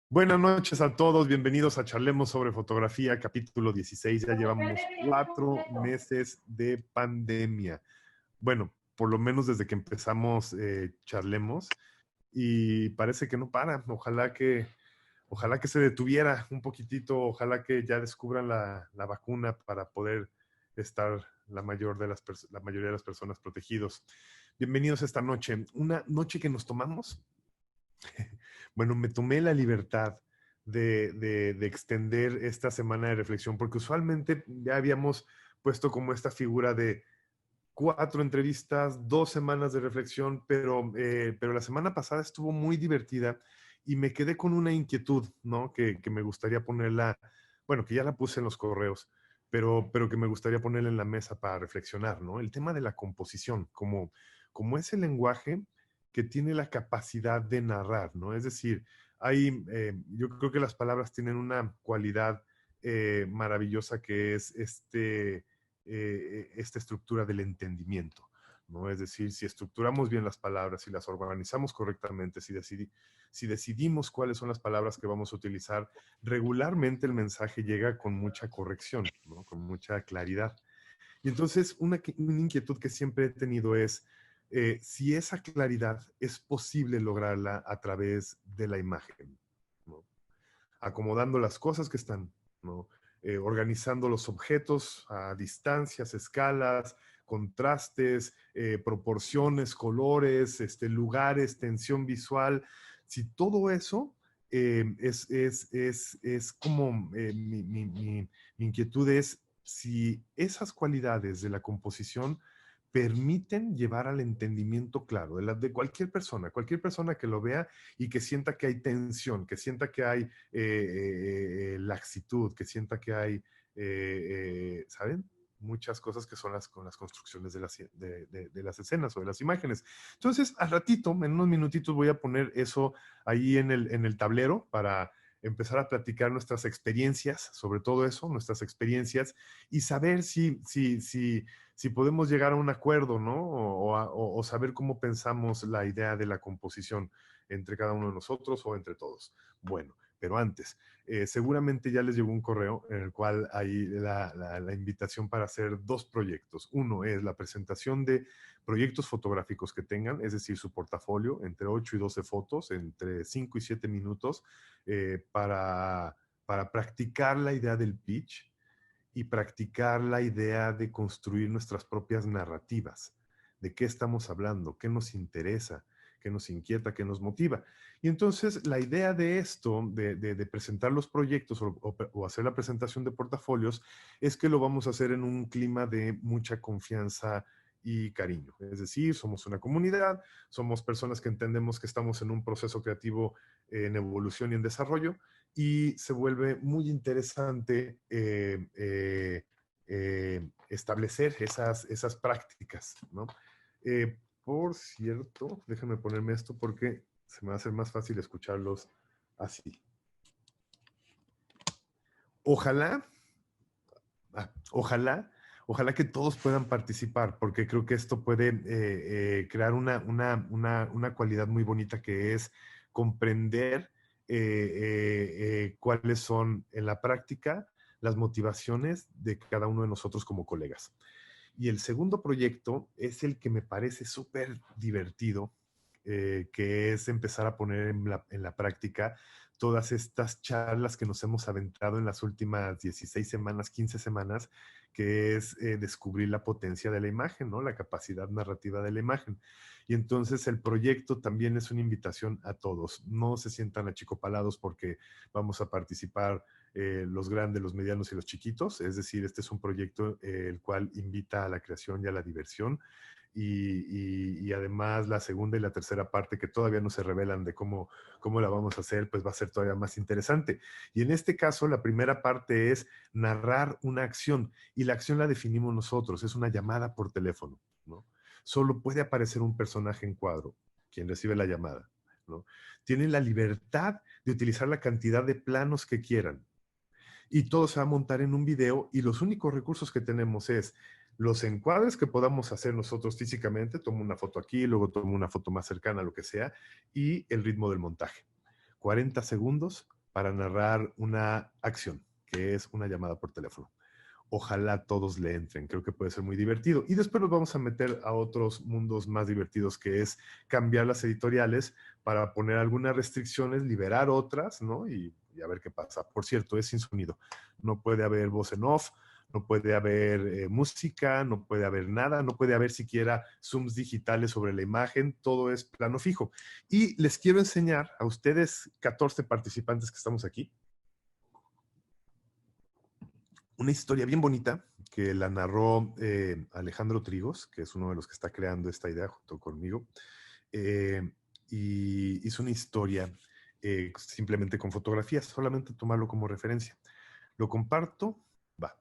Buenas noches a todos, bienvenidos a Charlemos sobre Fotografía, capítulo 16. Ya llevamos 4 meses de pandemia. Bueno, por lo menos desde que empezamos Charlemos, y parece que no para. Ojalá que se detuviera un poquitito, ojalá que ya descubran la vacuna para poder estar la mayoría de las personas protegidos. Bienvenidos esta noche, una noche que nos tomamos. Bueno, me tomé la libertad de extender esta semana de reflexión, porque usualmente ya habíamos puesto como esta figura de 4 entrevistas, 2 semanas de reflexión, pero la semana pasada estuvo muy divertida y me quedé con una inquietud, ¿no? Que me gustaría ponerla, bueno, que ya la puse en los correos, pero que me gustaría ponerla en la mesa para reflexionar, ¿no? El tema de la composición, como ese lenguaje que tiene la capacidad de narrar, ¿no? Es decir, yo creo que las palabras tienen una cualidad maravillosa que es esta estructura del entendimiento, ¿no? Es decir, si estructuramos bien las palabras, si las organizamos correctamente, si decidimos cuáles son las palabras que vamos a utilizar, regularmente el mensaje llega con mucha corrección, ¿no? Con mucha claridad. Y entonces una inquietud que siempre he tenido es si esa claridad es posible lograrla a través de la imagen, ¿no? Acomodando las cosas que están, ¿no? Organizando los objetos a distancias, escalas, contrastes, proporciones, colores, lugares, tensión visual. Si todo eso es como mi inquietud es si esas cualidades de la composición permiten llevar al entendimiento claro de cualquier persona que lo vea y que sienta que hay tensión, que sienta que hay laxitud, que sienta que hay, ¿saben? Muchas cosas que son con las construcciones de las escenas o de las imágenes. Entonces, al ratito, en unos minutitos, voy a poner eso ahí en el tablero para empezar a platicar nuestras experiencias, sobre todo eso, nuestras experiencias, y saber si podemos llegar a un acuerdo, ¿no? O saber cómo pensamos la idea de la composición entre cada uno de nosotros o entre todos. Bueno, pero antes, seguramente ya les llegó un correo en el cual hay la invitación para hacer 2 proyectos. Uno es la presentación de proyectos fotográficos que tengan, es decir, su portafolio, entre 8 y 12 fotos, entre 5 y 7 minutos, para practicar la idea del pitch y practicar la idea de construir nuestras propias narrativas, de qué estamos hablando, qué nos interesa, qué nos inquieta, qué nos motiva. Y entonces la idea de esto, de presentar los proyectos o hacer la presentación de portafolios, es que lo vamos a hacer en un clima de mucha confianza y cariño. Es decir, somos una comunidad, somos personas que entendemos que estamos en un proceso creativo en evolución y en desarrollo, y se vuelve muy interesante establecer esas prácticas, ¿no? Por cierto, déjame ponerme esto porque se me va a hacer más fácil escucharlos así. Ojalá, ojalá que todos puedan participar, porque creo que esto puede crear una cualidad muy bonita que es comprender cuáles son en la práctica las motivaciones de cada uno de nosotros como colegas. Y el segundo proyecto es el que me parece súper divertido, que es empezar a poner en la práctica todas estas charlas que nos hemos aventado en las últimas 16 semanas, 15 semanas, que es descubrir la potencia de la imagen, ¿no? La capacidad narrativa de la imagen. Y entonces el proyecto también es una invitación a todos. No se sientan achicopalados porque vamos a participar los grandes, los medianos y los chiquitos. Es decir, este es un proyecto el cual invita a la creación y a la diversión. Y además la segunda y la tercera parte que todavía no se revelan de cómo la vamos a hacer, pues va a ser todavía más interesante. Y en este caso, la primera parte es narrar una acción y la acción la definimos nosotros, es una llamada por teléfono, ¿no? Solo puede aparecer un personaje en cuadro, quien recibe la llamada, ¿no? Tienen la libertad de utilizar la cantidad de planos que quieran y todo se va a montar en un video y los únicos recursos que tenemos es los encuadres que podamos hacer nosotros físicamente, tomo una foto aquí, luego tomo una foto más cercana, lo que sea, y el ritmo del montaje. 40 segundos para narrar una acción, que es una llamada por teléfono. Ojalá todos le entren, creo que puede ser muy divertido. Y después nos vamos a meter a otros mundos más divertidos, que es cambiar las editoriales para poner algunas restricciones, liberar otras, ¿no? Y a ver qué pasa. Por cierto, es sin sonido. No puede haber voz en off, no puede haber música, no puede haber nada, no puede haber siquiera zooms digitales sobre la imagen, todo es plano fijo. Y les quiero enseñar a ustedes, 14 participantes que estamos aquí, una historia bien bonita que la narró Alejandro Trigos, que es uno de los que está creando esta idea junto conmigo. Y hizo una historia simplemente con fotografías, solamente tomarlo como referencia. Lo comparto, va.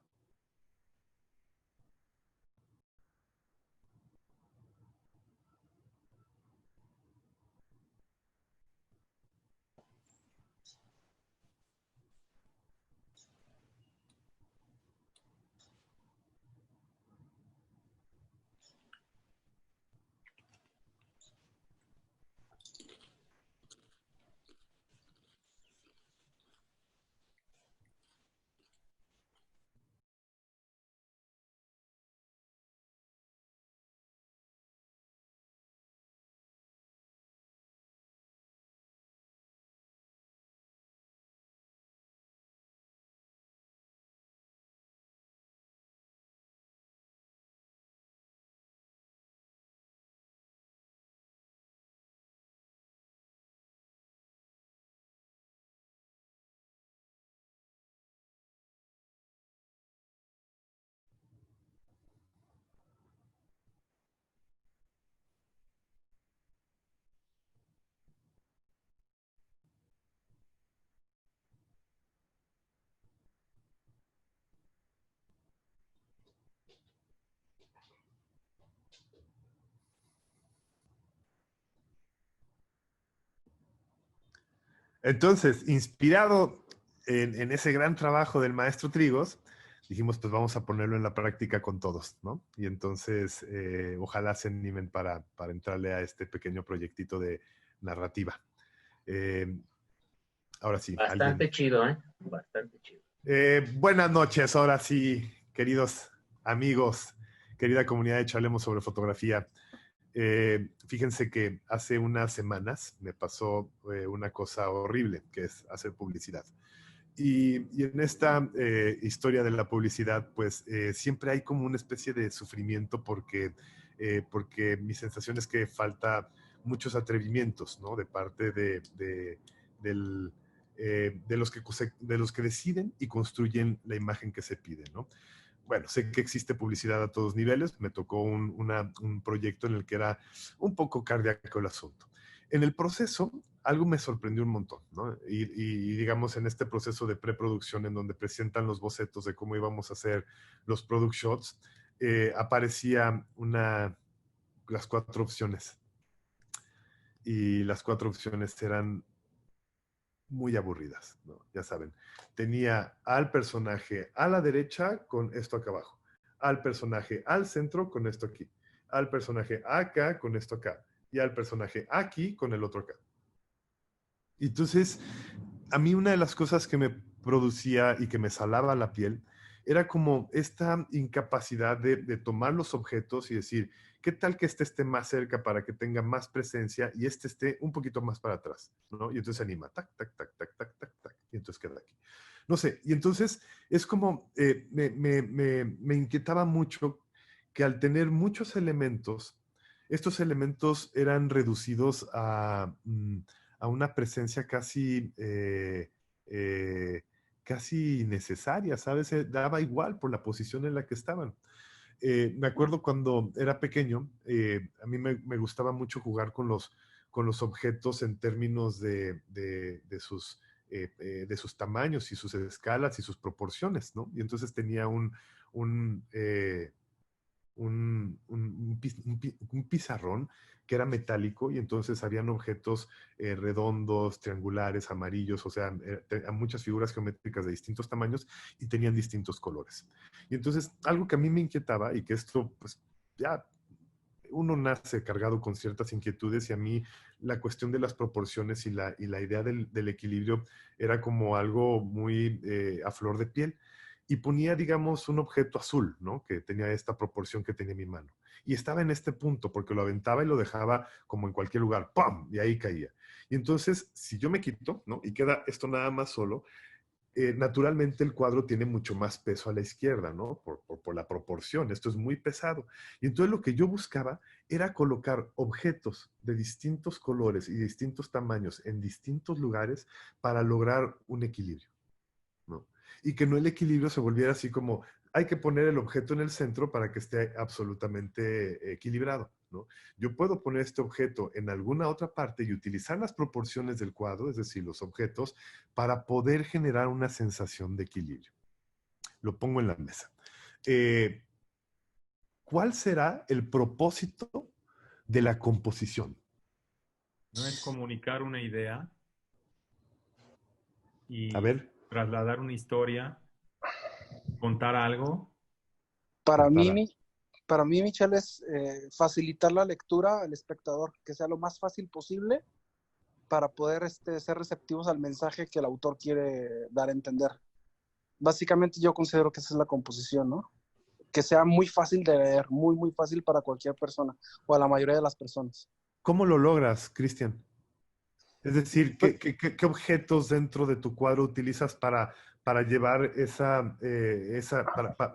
Entonces, inspirado en ese gran trabajo del maestro Trigos, dijimos, pues vamos a ponerlo en la práctica con todos, ¿no? Y entonces, ojalá se animen para entrarle a este pequeño proyectito de narrativa. Eh, Ahora sí, alguien. Bastante chido, ¿eh? Bastante chido. Buenas noches, ahora sí, queridos amigos, querida comunidad de Charlemos sobre Fotografía. Fíjense que hace unas semanas me pasó una cosa horrible, que es hacer publicidad. Y en esta historia de la publicidad, pues siempre hay como una especie de sufrimiento porque mi sensación es que falta muchos atrevimientos, ¿no? De parte del, de los que deciden y construyen la imagen que se pide, ¿no? Bueno, sé que existe publicidad a todos niveles. Me tocó un proyecto en el que era un poco cardíaco el asunto. En el proceso, algo me sorprendió un montón, ¿no? Y digamos, en este proceso de preproducción, en donde presentan los bocetos de cómo íbamos a hacer los product shots, aparecía las cuatro opciones. Y las cuatro opciones eran muy aburridas, ¿no? Ya saben, tenía al personaje a la derecha con esto acá abajo, al personaje al centro con esto aquí, al personaje acá con esto acá y al personaje aquí con el otro acá. Entonces, a mí una de las cosas que me producía y que me salaba la piel era como esta incapacidad de tomar los objetos y decir, ¿qué tal que este esté más cerca para que tenga más presencia y este esté un poquito más para atrás? ¿No? Y entonces se anima, tac, tac, tac, tac, tac, tac, tac, y entonces queda aquí. No sé, y entonces es como, me inquietaba mucho que al tener muchos elementos, estos elementos eran reducidos a una presencia eh, casi necesaria, ¿sabes? Daba igual por la posición en la que estaban. Me acuerdo cuando era pequeño, a mí me gustaba mucho jugar con los objetos en términos de sus tamaños y sus escalas y sus proporciones, ¿no? Y entonces tenía un, un pizarrón que era metálico y entonces habían objetos redondos, triangulares, amarillos, o sea, muchas figuras geométricas de distintos tamaños y tenían distintos colores. Y entonces algo que a mí me inquietaba y que esto, pues ya uno nace cargado con ciertas inquietudes y a mí la cuestión de las proporciones y la idea del equilibrio era como algo muy a flor de piel. Y ponía, digamos, un objeto azul, ¿no? Que tenía esta proporción que tenía mi mano. Y estaba en este punto porque lo aventaba y lo dejaba como en cualquier lugar, ¡pum! Y ahí caía. Y entonces, si yo me quito, ¿no? Y queda esto nada más solo, naturalmente el cuadro tiene mucho más peso a la izquierda, ¿no? Por la proporción, esto es muy pesado. Y entonces lo que yo buscaba era colocar objetos de distintos colores y distintos tamaños en distintos lugares para lograr un equilibrio, ¿no? Y que no el equilibrio se volviera así como, hay que poner el objeto en el centro para que esté absolutamente equilibrado, ¿no? Yo puedo poner este objeto en alguna otra parte y utilizar las proporciones del cuadro, es decir, los objetos, para poder generar una sensación de equilibrio. Lo pongo en la mesa. Eh, ¿Cuál será el propósito de la composición? ¿No es comunicar una idea A y ver, trasladar una historia, contar algo? Para mí, contar. para mí, Michelle, es facilitar la lectura al espectador, que sea lo más fácil posible para poder ser receptivos al mensaje que el autor quiere dar a entender. Básicamente yo considero que esa es la composición, ¿no? Que sea muy fácil de leer, muy, muy fácil para cualquier persona o a la mayoría de las personas. ¿Cómo lo logras, Cristian? Es decir, Pues, ¿qué objetos dentro de tu cuadro utilizas para llevar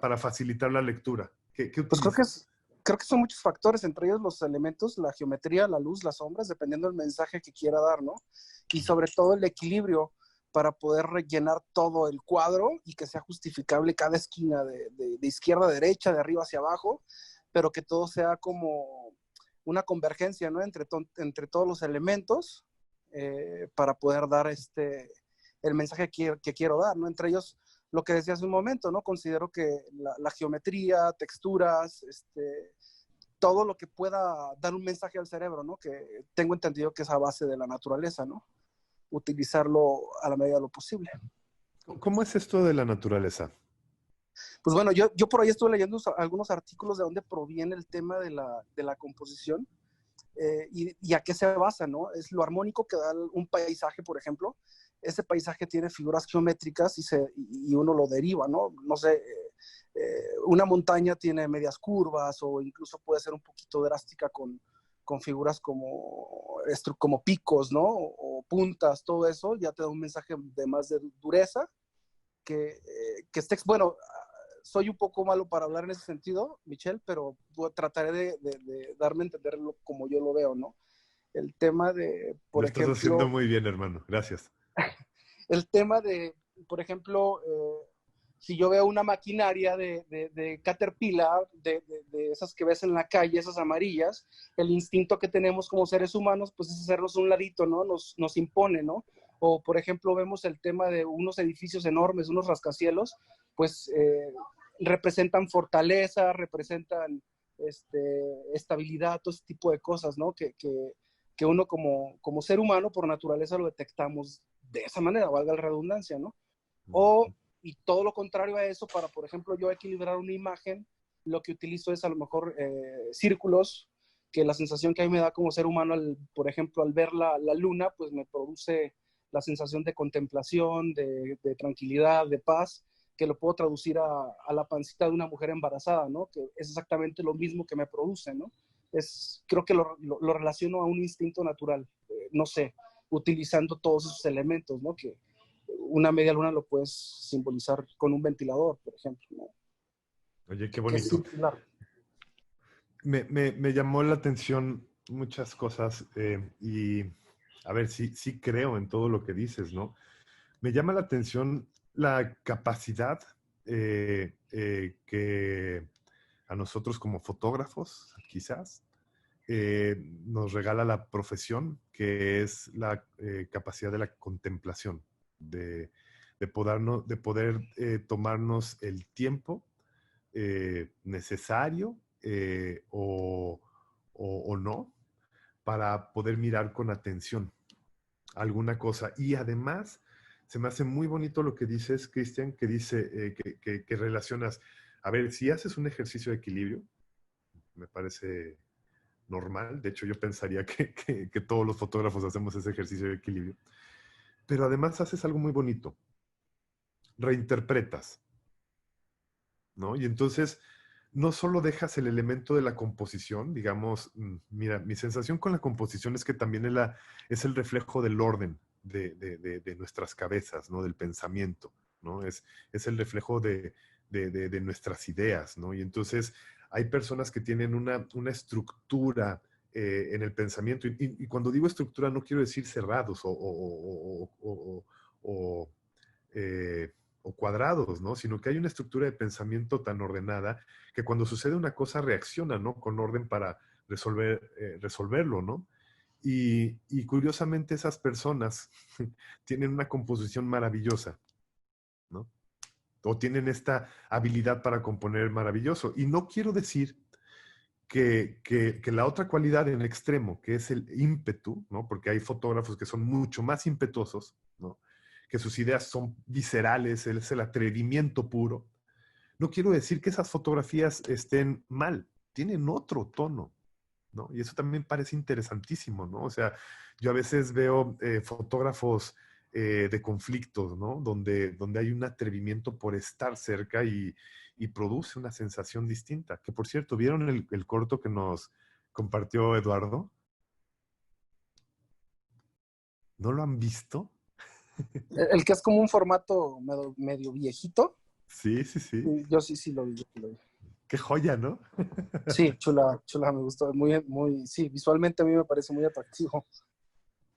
para facilitar la lectura? ¿Qué pues utilizas? creo que son muchos factores, entre ellos los elementos, la geometría, la luz, las sombras, dependiendo del mensaje que quiera dar, ¿no? Y sobre todo el equilibrio para poder rellenar todo el cuadro y que sea justificable cada esquina de izquierda a derecha, de arriba hacia abajo, pero que todo sea como una convergencia, ¿no? Entre todos los elementos para poder dar el mensaje que quiero dar, ¿no? Entre ellos, lo que decía hace un momento, ¿no? Considero que la geometría, texturas, todo lo que pueda dar un mensaje al cerebro, ¿no? Que tengo entendido que es a base de la naturaleza, ¿no? Utilizarlo a la medida de lo posible. ¿Cómo es esto de la naturaleza? Pues bueno, yo por ahí estuve leyendo algunos artículos de dónde proviene el tema de la composición y a qué se basa, ¿no? Es lo armónico que da un paisaje, por ejemplo. Ese paisaje tiene figuras geométricas y uno lo deriva, ¿no? No sé, una montaña tiene medias curvas o incluso puede ser un poquito drástica con figuras como picos, ¿no? O puntas, todo eso ya te da un mensaje de más de dureza bueno, soy un poco malo para hablar en ese sentido, Michelle, pero trataré de darme a entenderlo como yo lo veo, ¿no? El tema de, Lo por estás haciendo ejemplo, muy bien, hermano. Gracias. el tema de, por ejemplo, si yo veo una maquinaria de Caterpillar, de esas que ves en la calle, esas amarillas, el instinto que tenemos como seres humanos, pues es hacernos un ladito, ¿no? Nos impone, ¿no? O, por ejemplo, vemos el tema de unos edificios enormes, unos rascacielos, pues representan fortaleza, representan estabilidad, todo ese tipo de cosas, ¿no? Que uno como ser humano por naturaleza lo detectamos de esa manera, valga la redundancia, ¿no? Y todo lo contrario a eso, para, por ejemplo, yo equilibrar una imagen, lo que utilizo es a lo mejor círculos, que la sensación que a mí me da como ser humano, por ejemplo, al ver la luna, pues me produce la sensación de contemplación, de tranquilidad, de paz, que lo puedo traducir a la pancita de una mujer embarazada, ¿no? Que es exactamente lo mismo que me produce, ¿no? Creo que lo relaciono a un instinto natural, no sé, utilizando todos esos elementos, ¿no? Que una media luna lo puedes simbolizar con un ventilador, por ejemplo, ¿no? Oye, qué Que es bonito. similar. Me llamó la atención muchas cosas y a ver, sí creo en todo lo que dices, ¿no? Me llama la atención la capacidad que a nosotros como fotógrafos, quizás, nos regala la profesión, que es la capacidad de la contemplación, de poder tomarnos el tiempo necesario o no para poder mirar con atención alguna cosa. Y además, se me hace muy bonito lo que dices, Cristian, que dice que relacionas, a ver, si haces un ejercicio de equilibrio, me parece normal. De hecho, yo pensaría que todos los fotógrafos hacemos ese ejercicio de equilibrio. Pero además haces algo muy bonito. Reinterpretas, ¿no? Y entonces no solo dejas el elemento de la composición, digamos, mira, mi sensación con la composición es que también es el reflejo del orden de nuestras cabezas, ¿no? Del pensamiento, ¿no? Es el reflejo de nuestras ideas, ¿no? Y entonces hay personas que tienen una estructura en el pensamiento, y cuando digo estructura no quiero decir cerrados o, eh, o cuadrados, ¿no? Sino que hay una estructura de pensamiento tan ordenada que cuando sucede una cosa reacciona, ¿no? Con orden para resolverlo, ¿no? Y curiosamente esas personas tienen una composición maravillosa, ¿no? O tienen esta habilidad para componer maravilloso. Y no quiero decir que la otra cualidad en extremo, que es el ímpetu, ¿no? Porque hay fotógrafos que son mucho más impetuosos, ¿no? Que sus ideas son viscerales, es el atrevimiento puro. No quiero decir que esas fotografías estén mal, tienen otro tono, ¿no? Y eso también parece interesantísimo, ¿no? O sea, yo a veces veo fotógrafos de conflictos, ¿no? Donde hay un atrevimiento por estar cerca y produce una sensación distinta. Que por cierto, ¿vieron el corto que nos compartió Eduardo? ¿No lo han visto? El que es como un formato medio viejito. Sí, sí, sí. Yo sí lo vi. Yo sí lo vi. Qué joya, ¿no? Sí, chula, me gustó. Sí, visualmente a mí me parece muy atractivo.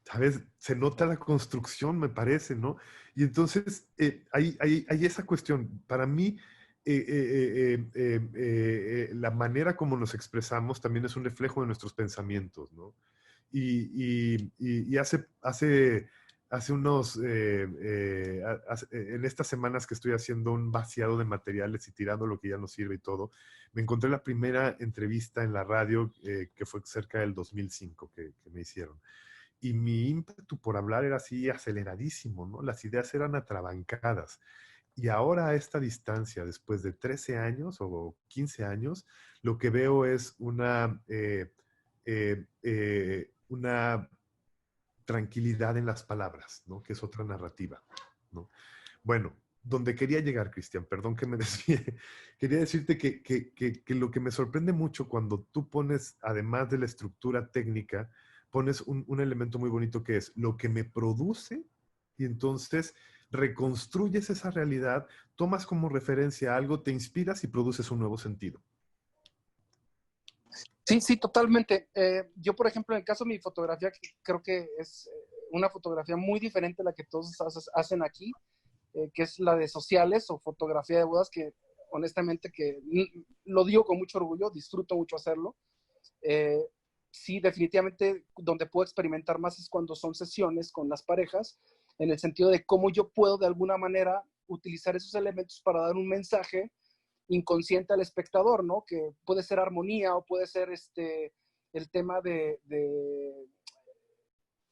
¿Sabes? Se nota la construcción, me parece, ¿no? Y entonces hay esa cuestión. Para mí, la manera como nos expresamos también es un reflejo de nuestros pensamientos, ¿no? Y hace unos, en estas semanas que estoy haciendo un vaciado de materiales y tirando lo que ya no sirve y todo, me encontré la primera entrevista en la radio que fue cerca del 2005 que me hicieron. Y mi ímpetu por hablar era así aceleradísimo, ¿no? Las ideas eran atrabancadas. Y ahora a esta distancia, después de 13 años o 15 años, lo que veo es una tranquilidad en las palabras, ¿no? Que es otra narrativa, ¿no? Bueno, donde quería llegar, Cristian, perdón que me desvíe, quería decirte que lo que me sorprende mucho cuando tú pones, además de la estructura técnica, pones un elemento muy bonito que es lo que me produce y entonces reconstruyes esa realidad, tomas como referencia algo, te inspiras y produces un nuevo sentido. Sí, totalmente. Yo, por ejemplo, en el caso de mi fotografía, creo que es una fotografía muy diferente a la que todos hacen aquí, que es la de sociales o fotografía de bodas, que honestamente que lo digo con mucho orgullo, disfruto mucho hacerlo. Sí, definitivamente donde puedo experimentar más es cuando son sesiones con las parejas, en el sentido de cómo yo puedo de alguna manera utilizar esos elementos para dar un mensaje inconsciente al espectador, ¿no? Que puede ser armonía o puede ser el tema de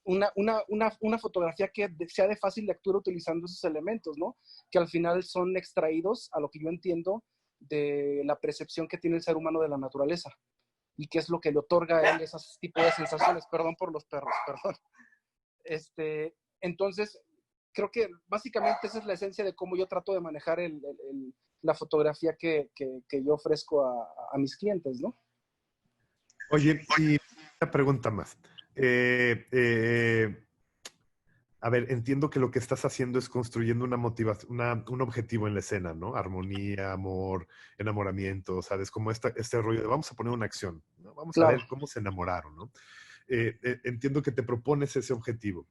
una fotografía que sea de fácil lectura utilizando esos elementos, ¿no? Que al final son extraídos, a lo que yo entiendo, de la percepción que tiene el ser humano de la naturaleza y qué es lo que le otorga a él esos tipos de sensaciones. Perdón por los perros, perdón. Entonces, creo que básicamente esa es la esencia de cómo yo trato de manejar la fotografía que yo ofrezco a mis clientes, ¿no? Oye, y una pregunta más. A ver, entiendo que lo que estás haciendo es construyendo una motivación, un objetivo en la escena, ¿no? Armonía, amor, enamoramiento, ¿sabes? Como este rollo de vamos a poner una acción, ¿no? Vamos a ver cómo se enamoraron, ¿no? Entiendo que te propones ese objetivo,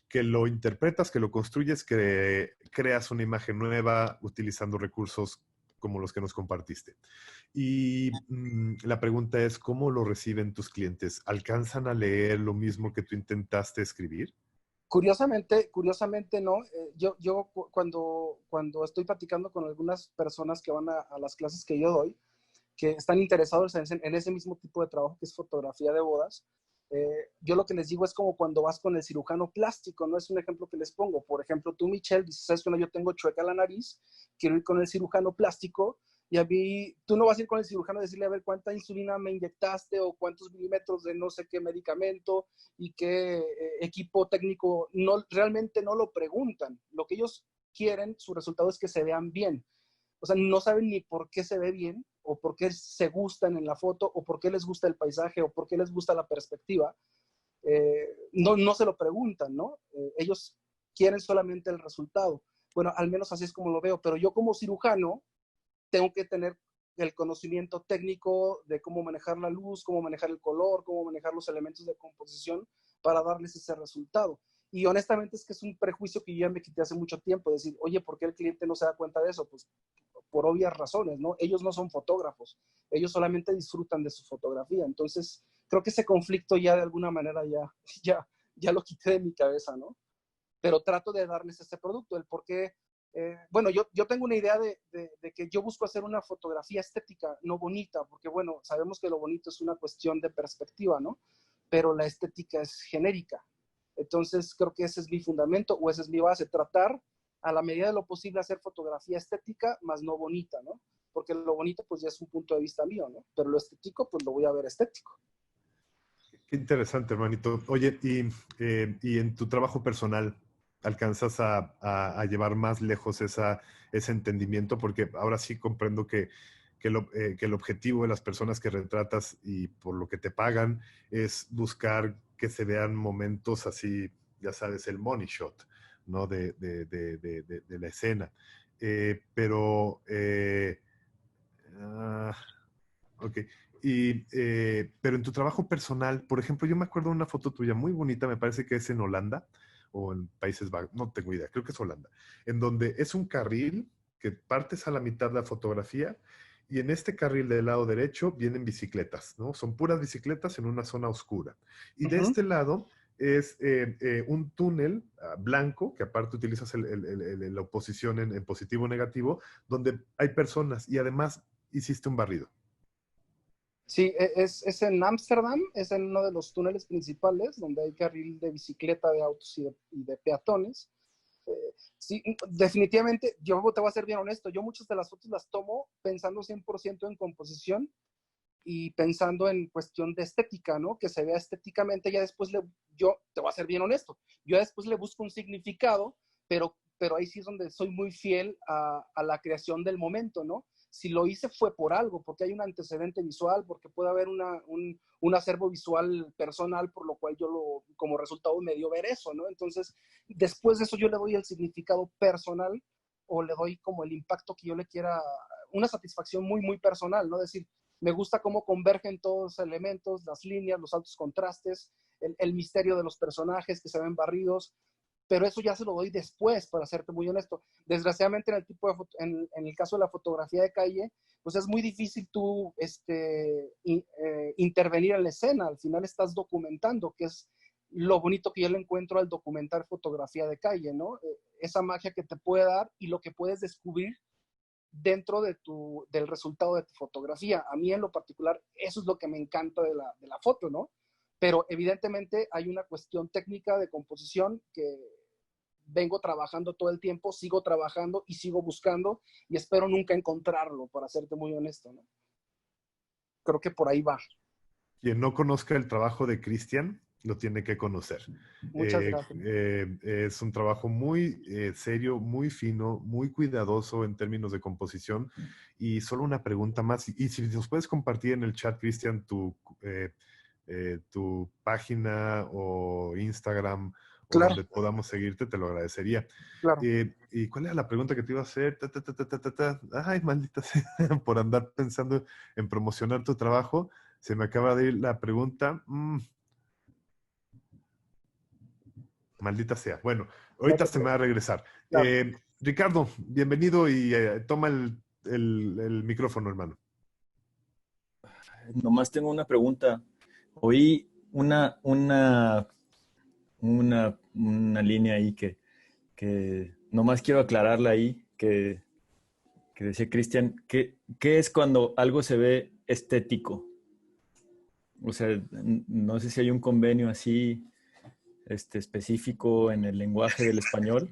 que lo interpretas, que lo construyes, que creas una imagen nueva utilizando recursos como los que nos compartiste. Y la pregunta es, ¿cómo lo reciben tus clientes? ¿Alcanzan a leer lo mismo que tú intentaste escribir? Curiosamente no. Yo cuando estoy platicando con algunas personas que van a las clases que yo doy, que están interesados en ese mismo tipo de trabajo que es fotografía de bodas, yo lo que les digo es como cuando vas con el cirujano plástico, ¿no? Es un ejemplo que les pongo. Por ejemplo, tú, Michelle, dices, ¿sabes qué? Yo tengo chueca la nariz, quiero ir con el cirujano plástico Y a mí, tú no vas a ir con el cirujano a decirle, a ver, cuánta insulina me inyectaste o cuántos milímetros de no sé qué medicamento y qué equipo técnico. No, realmente no lo preguntan. Lo que ellos quieren, su resultado es que se vean bien. O sea, no saben ni por qué se ve bien o por qué se gustan en la foto o por qué les gusta el paisaje o por qué les gusta la perspectiva. No se lo preguntan, ¿no? Ellos quieren solamente el resultado. Bueno, al menos así es como lo veo, pero yo como cirujano tengo que tener el conocimiento técnico de cómo manejar la luz, cómo manejar el color, cómo manejar los elementos de composición para darles ese resultado. Y honestamente es que es un prejuicio que yo ya me quité hace mucho tiempo, decir, oye, ¿por qué el cliente no se da cuenta de eso? Pues por obvias razones, ¿no? Ellos no son fotógrafos, ellos solamente disfrutan de su fotografía. Entonces, creo que ese conflicto ya de alguna manera ya lo quité de mi cabeza, ¿no? Pero trato de darles este producto, el por qué. Bueno, yo tengo una idea de que yo busco hacer una fotografía estética, no bonita, porque bueno, sabemos que lo bonito es una cuestión de perspectiva, ¿no? Pero la estética es genérica. Entonces, creo que ese es mi fundamento o esa es mi base, tratar a la medida de lo posible hacer fotografía estética, más no bonita, ¿no? Porque lo bonito pues ya es un punto de vista mío, ¿no? Pero lo estético pues lo voy a ver estético. Qué interesante, hermanito. Oye, y en tu trabajo personal, ¿alcanzas a llevar más lejos ese entendimiento? Porque ahora sí comprendo que el objetivo de las personas que retratas y por lo que te pagan es buscar que se vean momentos así, ya sabes, el money shot, ¿no? De la escena. Pero, ok. Pero en tu trabajo personal, por ejemplo, yo me acuerdo de una foto tuya muy bonita, me parece que es en Holanda o en Países Bajos, no tengo idea, creo que es Holanda, en donde es un carril que partes a la mitad de la fotografía y en este carril del lado derecho vienen bicicletas, ¿no? Son puras bicicletas en una zona oscura. Y de este lado es un túnel blanco, que aparte utilizas la oposición en positivo o negativo, donde hay personas y además hiciste un barrido. Sí, es en Ámsterdam, es en uno de los túneles principales donde hay carril de bicicleta, de autos y de peatones. Sí, definitivamente, yo te voy a ser bien honesto, yo muchas de las fotos las tomo pensando 100% en composición y pensando en cuestión de estética, ¿no? Que se vea estéticamente, ya después yo te voy a ser bien honesto, yo después le busco un significado, pero ahí sí es donde soy muy fiel a la creación del momento, ¿no? Si lo hice fue por algo, porque hay un antecedente visual, porque puede haber un acervo visual personal, por lo cual como resultado me dio ver eso, ¿no? Entonces, después de eso yo le doy el significado personal o le doy como el impacto que yo le quiera, una satisfacción muy, muy personal, ¿no? Decir, me gusta cómo convergen todos los elementos, las líneas, los altos contrastes, el misterio de los personajes que se ven barridos, pero eso ya se lo doy después, para serte muy honesto. Desgraciadamente en el caso de la fotografía de calle, pues es muy difícil tú intervenir en la escena, al final estás documentando, que es lo bonito que yo le encuentro al documentar fotografía de calle, ¿no? Esa magia que te puede dar y lo que puedes descubrir dentro del resultado de tu fotografía. A mí en lo particular, eso es lo que me encanta de la foto, ¿no? Pero evidentemente hay una cuestión técnica de composición que vengo trabajando todo el tiempo, sigo trabajando y sigo buscando y espero nunca encontrarlo, para serte muy honesto, ¿no? Creo que por ahí va. Quien no conozca el trabajo de Cristian, lo tiene que conocer. Muchas gracias. Es un trabajo muy serio, muy fino, muy cuidadoso en términos de composición. Y solo una pregunta más, y si nos puedes compartir en el chat, Cristian, tu página o Instagram o Claro, donde podamos seguirte, te lo agradecería. claro. ¿Y cuál era la pregunta que te iba a hacer? Ay, maldita sea, por andar pensando en promocionar tu trabajo. Se me acaba de ir la pregunta. Maldita sea. Bueno, No ahorita te se me va a regresar. Claro. Ricardo, bienvenido y toma el micrófono, hermano. Nomás tengo una pregunta. Oí una línea ahí que nomás quiero aclararla ahí, que decía Cristian, ¿qué es cuando algo se ve estético? O sea, no sé si hay un convenio así específico en el lenguaje del español.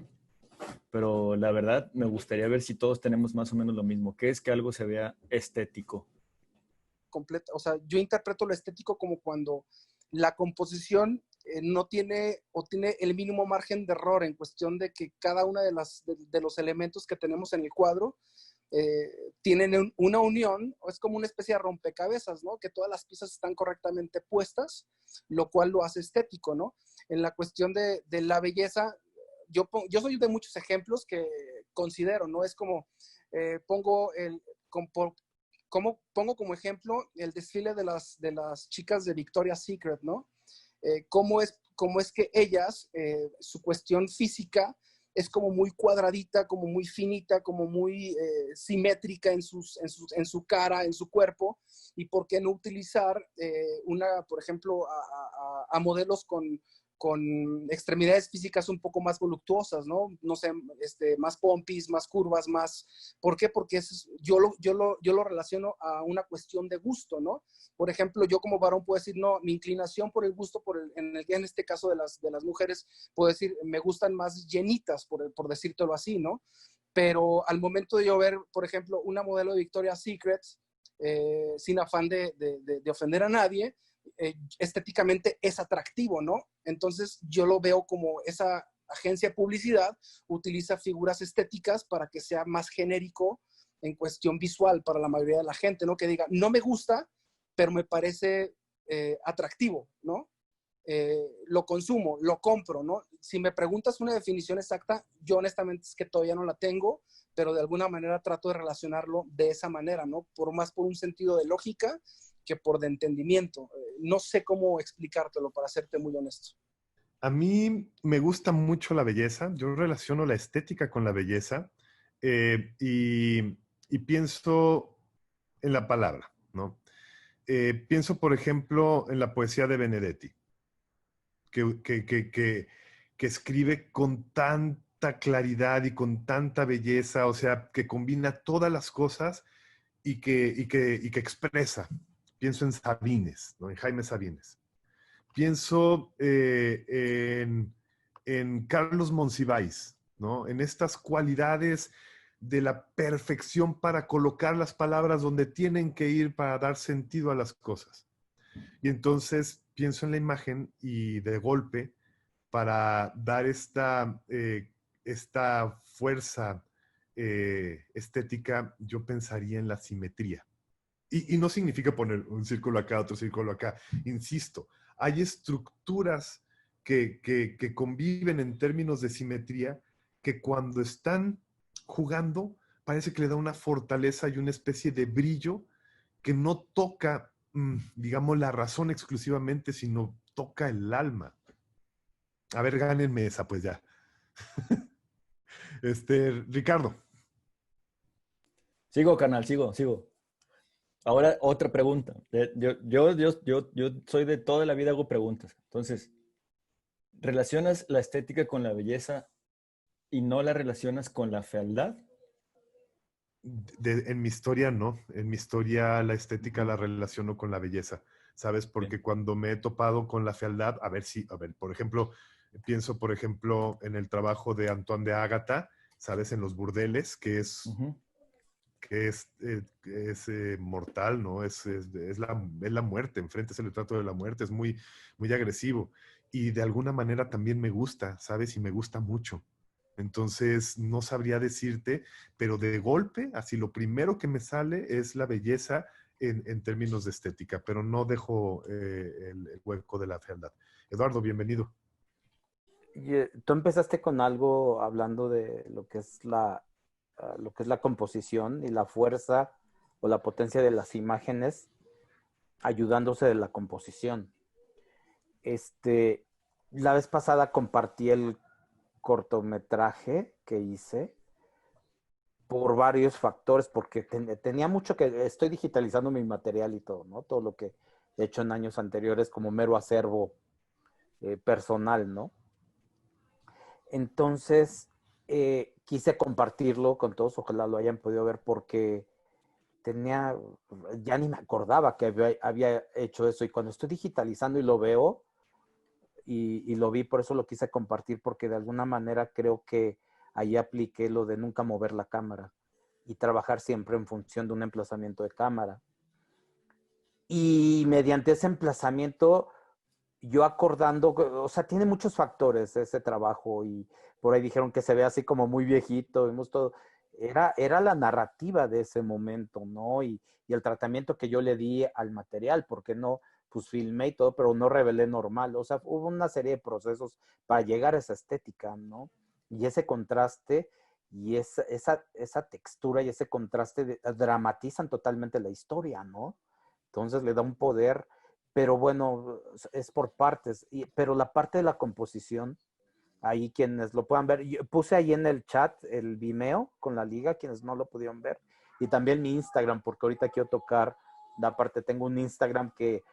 pero la verdad me gustaría ver si todos tenemos más o menos lo mismo. ¿Qué es que algo se vea estético? Completa, o sea, yo interpreto lo estético como cuando la composición no tiene o tiene el mínimo margen de error en cuestión de que cada una de los elementos que tenemos en el cuadro tienen una unión, o es como una especie de rompecabezas, ¿no? Que todas las piezas están correctamente puestas, lo cual lo hace estético, ¿no? En la cuestión de la belleza, yo soy de muchos ejemplos que considero, ¿no? Es como, pongo como ejemplo el desfile de las chicas de Victoria's Secret, ¿no? Cómo es que ellas, su cuestión física es como muy cuadradita, como muy finita, como muy simétrica en su cara, en su cuerpo, y por qué no utilizar por ejemplo, a modelos con extremidades físicas un poco más voluptuosas, ¿no? No sé, más pompis, más curvas, más... ¿Por qué? Porque yo lo relaciono a una cuestión de gusto, ¿no? Por ejemplo, yo como varón puedo decir, no, mi inclinación por el gusto, en este caso de las mujeres, puedo decir, me gustan más llenitas, por decírtelo así, ¿no? Pero al momento de yo ver, por ejemplo, una modelo de Victoria's Secret, sin afán de ofender a nadie, estéticamente es atractivo, ¿no? Entonces yo lo veo como esa agencia de publicidad utiliza figuras estéticas para que sea más genérico en cuestión visual para la mayoría de la gente, ¿no? Que diga, no me gusta, pero me parece atractivo, ¿no? Lo consumo, lo compro, ¿no? Si me preguntas una definición exacta, yo honestamente es que todavía no la tengo, pero de alguna manera trato de relacionarlo de esa manera, ¿no? Por un sentido de lógica que por de entendimiento. No sé cómo explicártelo, para serte muy honesto. A mí me gusta mucho la belleza. Yo relaciono la estética con la belleza y pienso en la palabra, ¿no? Pienso, por ejemplo, en la poesía de Benedetti, que escribe con tanta claridad y con tanta belleza, o sea, que combina todas las cosas y que expresa. Pienso en Sabines, ¿no? En Jaime Sabines. Pienso en Carlos Monsiváis, ¿no? En estas cualidades de la perfección para colocar las palabras donde tienen que ir para dar sentido a las cosas. Y entonces pienso en la imagen y de golpe, para dar esta fuerza estética, yo pensaría en la simetría. Y no significa poner un círculo acá, otro círculo acá. Insisto, hay estructuras que conviven en términos de simetría que cuando están jugando parece que le da una fortaleza y una especie de brillo que no toca, digamos, la razón exclusivamente, sino toca el alma. A ver, gánenme esa, pues ya. Ricardo. Sigo, canal, sigo. Ahora, otra pregunta. Yo soy de toda la vida hago preguntas. Entonces, ¿relacionas la estética con la belleza y no la relacionas con la fealdad? En mi historia no. En mi historia la estética la relaciono con la belleza. ¿Sabes? Porque Bien. cuando me he topado con la fealdad, a ver, por ejemplo, pienso, por ejemplo, en el trabajo de Antoine de Ágata, ¿sabes? En los burdeles, que es mortal, ¿no? Es la muerte, enfrente es el retrato de la muerte, es muy, muy agresivo. Y de alguna manera también me gusta, ¿sabes? Y me gusta mucho. Entonces, no sabría decirte, pero de golpe, así lo primero que me sale es la belleza en términos de estética, pero no dejo el hueco de la fealdad. Eduardo, bienvenido. Tú empezaste con algo hablando de lo que es la composición y la fuerza o la potencia de las imágenes ayudándose de la composición. La vez pasada compartí el cortometraje que hice por varios factores, porque tenía mucho que... Estoy digitalizando mi material y todo, ¿no? Todo lo que he hecho en años anteriores como mero acervo personal, ¿no? Entonces, quise compartirlo con todos, ojalá lo hayan podido ver, porque ya ni me acordaba que había hecho eso, y cuando estoy digitalizando y lo veo, y lo vi, por eso lo quise compartir, porque de alguna manera creo que ahí apliqué lo de nunca mover la cámara y trabajar siempre en función de un emplazamiento de cámara. Y mediante ese emplazamiento, yo acordando, o sea, tiene muchos factores ese trabajo y por ahí dijeron que se ve así como muy viejito, vimos todo. Era la narrativa de ese momento, ¿no? Y el tratamiento que yo le di al material, porque no, pues filmé y todo, pero no revelé normal. O sea, hubo una serie de procesos para llegar a esa estética, ¿no? Y ese contraste y esa textura y ese contraste dramatizan totalmente la historia, ¿no? Entonces le da un poder, pero bueno, es por partes. Pero la parte de la composición, ahí quienes lo puedan ver, yo puse ahí en el chat el Vimeo con la liga, quienes no lo pudieron ver, y también mi Instagram, porque ahorita quiero tocar, aparte tengo un Instagram que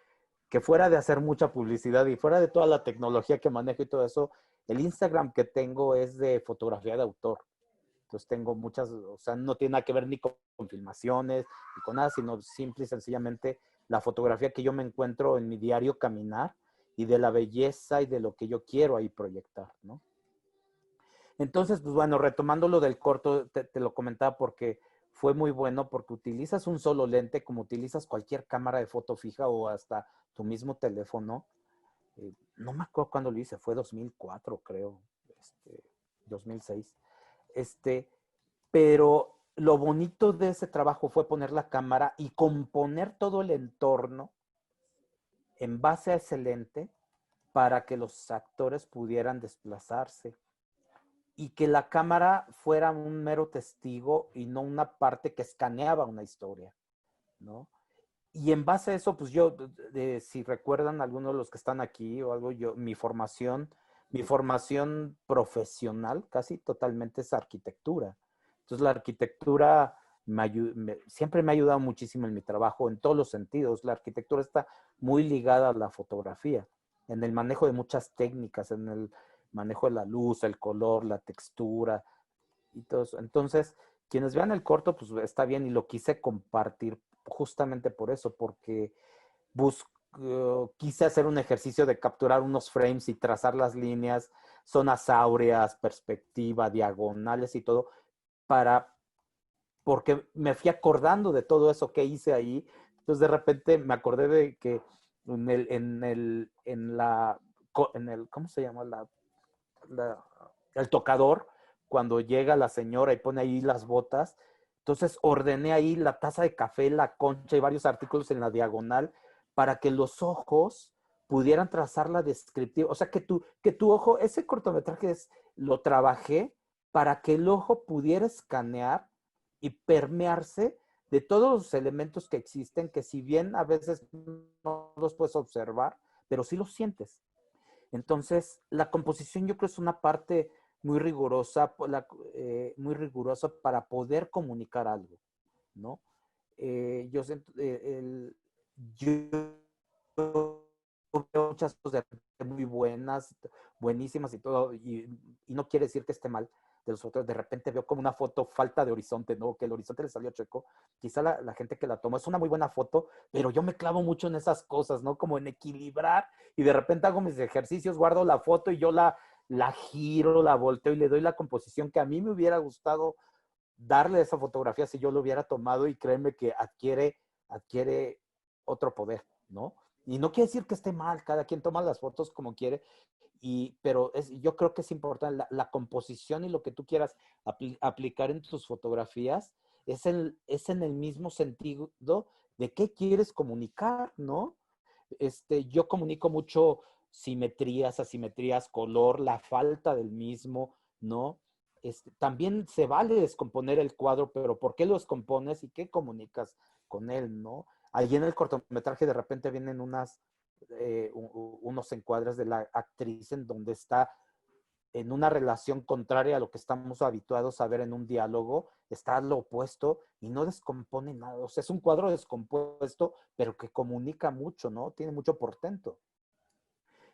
fuera de hacer mucha publicidad y fuera de toda la tecnología que manejo y todo eso, el Instagram que tengo es de fotografía de autor. Entonces tengo muchas, o sea, no tiene nada que ver ni con filmaciones, ni con nada, sino simple y sencillamente la fotografía que yo me encuentro en mi diario caminar y de la belleza y de lo que yo quiero ahí proyectar, ¿no? Entonces, pues bueno, retomando lo del corto, te lo comentaba porque fue muy bueno porque utilizas un solo lente como utilizas cualquier cámara de foto fija o hasta tu mismo teléfono. No me acuerdo cuándo lo hice, fue 2004 creo, 2006. Pero lo bonito de ese trabajo fue poner la cámara y componer todo el entorno en base a ese lente para que los actores pudieran desplazarse y que la cámara fuera un mero testigo y no una parte que escaneaba una historia, ¿no? Y en base a eso, pues yo, si recuerdan algunos de los que están aquí o algo, mi formación profesional casi totalmente es arquitectura. Entonces la arquitectura siempre me ha ayudado muchísimo en mi trabajo en todos los sentidos. La arquitectura está muy ligada a la fotografía, en el manejo de muchas técnicas, en el manejo de la luz, el color, la textura y todo eso. Entonces, quienes vean el corto, pues está bien y lo quise compartir justamente por eso, porque quise hacer un ejercicio de capturar unos frames y trazar las líneas, zonas áureas, perspectiva, diagonales y todo, porque me fui acordando de todo eso que hice ahí. Entonces de repente me acordé de que ¿cómo se llama? El tocador, cuando llega la señora y pone ahí las botas. Entonces ordené ahí la taza de café, la concha y varios artículos en la diagonal para que los ojos pudieran trazar la descriptiva. O sea, que tu ojo, ese cortometraje lo trabajé para que el ojo pudiera escanear y permearse de todos los elementos que existen, que si bien a veces no los puedes observar, pero sí los sientes. Entonces, la composición yo creo es una parte muy rigurosa para poder comunicar algo, ¿no? Yo veo muchas cosas muy buenas, buenísimas y todo, y no quiere decir que esté mal de los otros. De repente veo como una foto falta de horizonte, ¿no? Que el horizonte le salió chueco. Quizá la gente que la tomó es una muy buena foto, pero yo me clavo mucho en esas cosas, ¿no? Como en equilibrar, y de repente hago mis ejercicios, guardo la foto y yo la giro, la volteo y le doy la composición que a mí me hubiera gustado darle a esa fotografía si yo lo hubiera tomado, y créeme que adquiere otro poder, ¿no? Y no quiere decir que esté mal, cada quien toma las fotos como quiere, pero yo creo que es importante la composición y lo que tú quieras aplicar en tus fotografías es en el mismo sentido de qué quieres comunicar, ¿no? Yo comunico mucho simetrías, asimetrías, color, la falta del mismo, ¿no? También se vale descomponer el cuadro, pero ¿por qué lo descompones y qué comunicas con él, ¿no? Allí en el cortometraje de repente vienen unos encuadres de la actriz en donde está en una relación contraria a lo que estamos habituados a ver en un diálogo, está lo opuesto y no descompone nada. O sea, es un cuadro descompuesto, pero que comunica mucho, ¿no? Tiene mucho portento.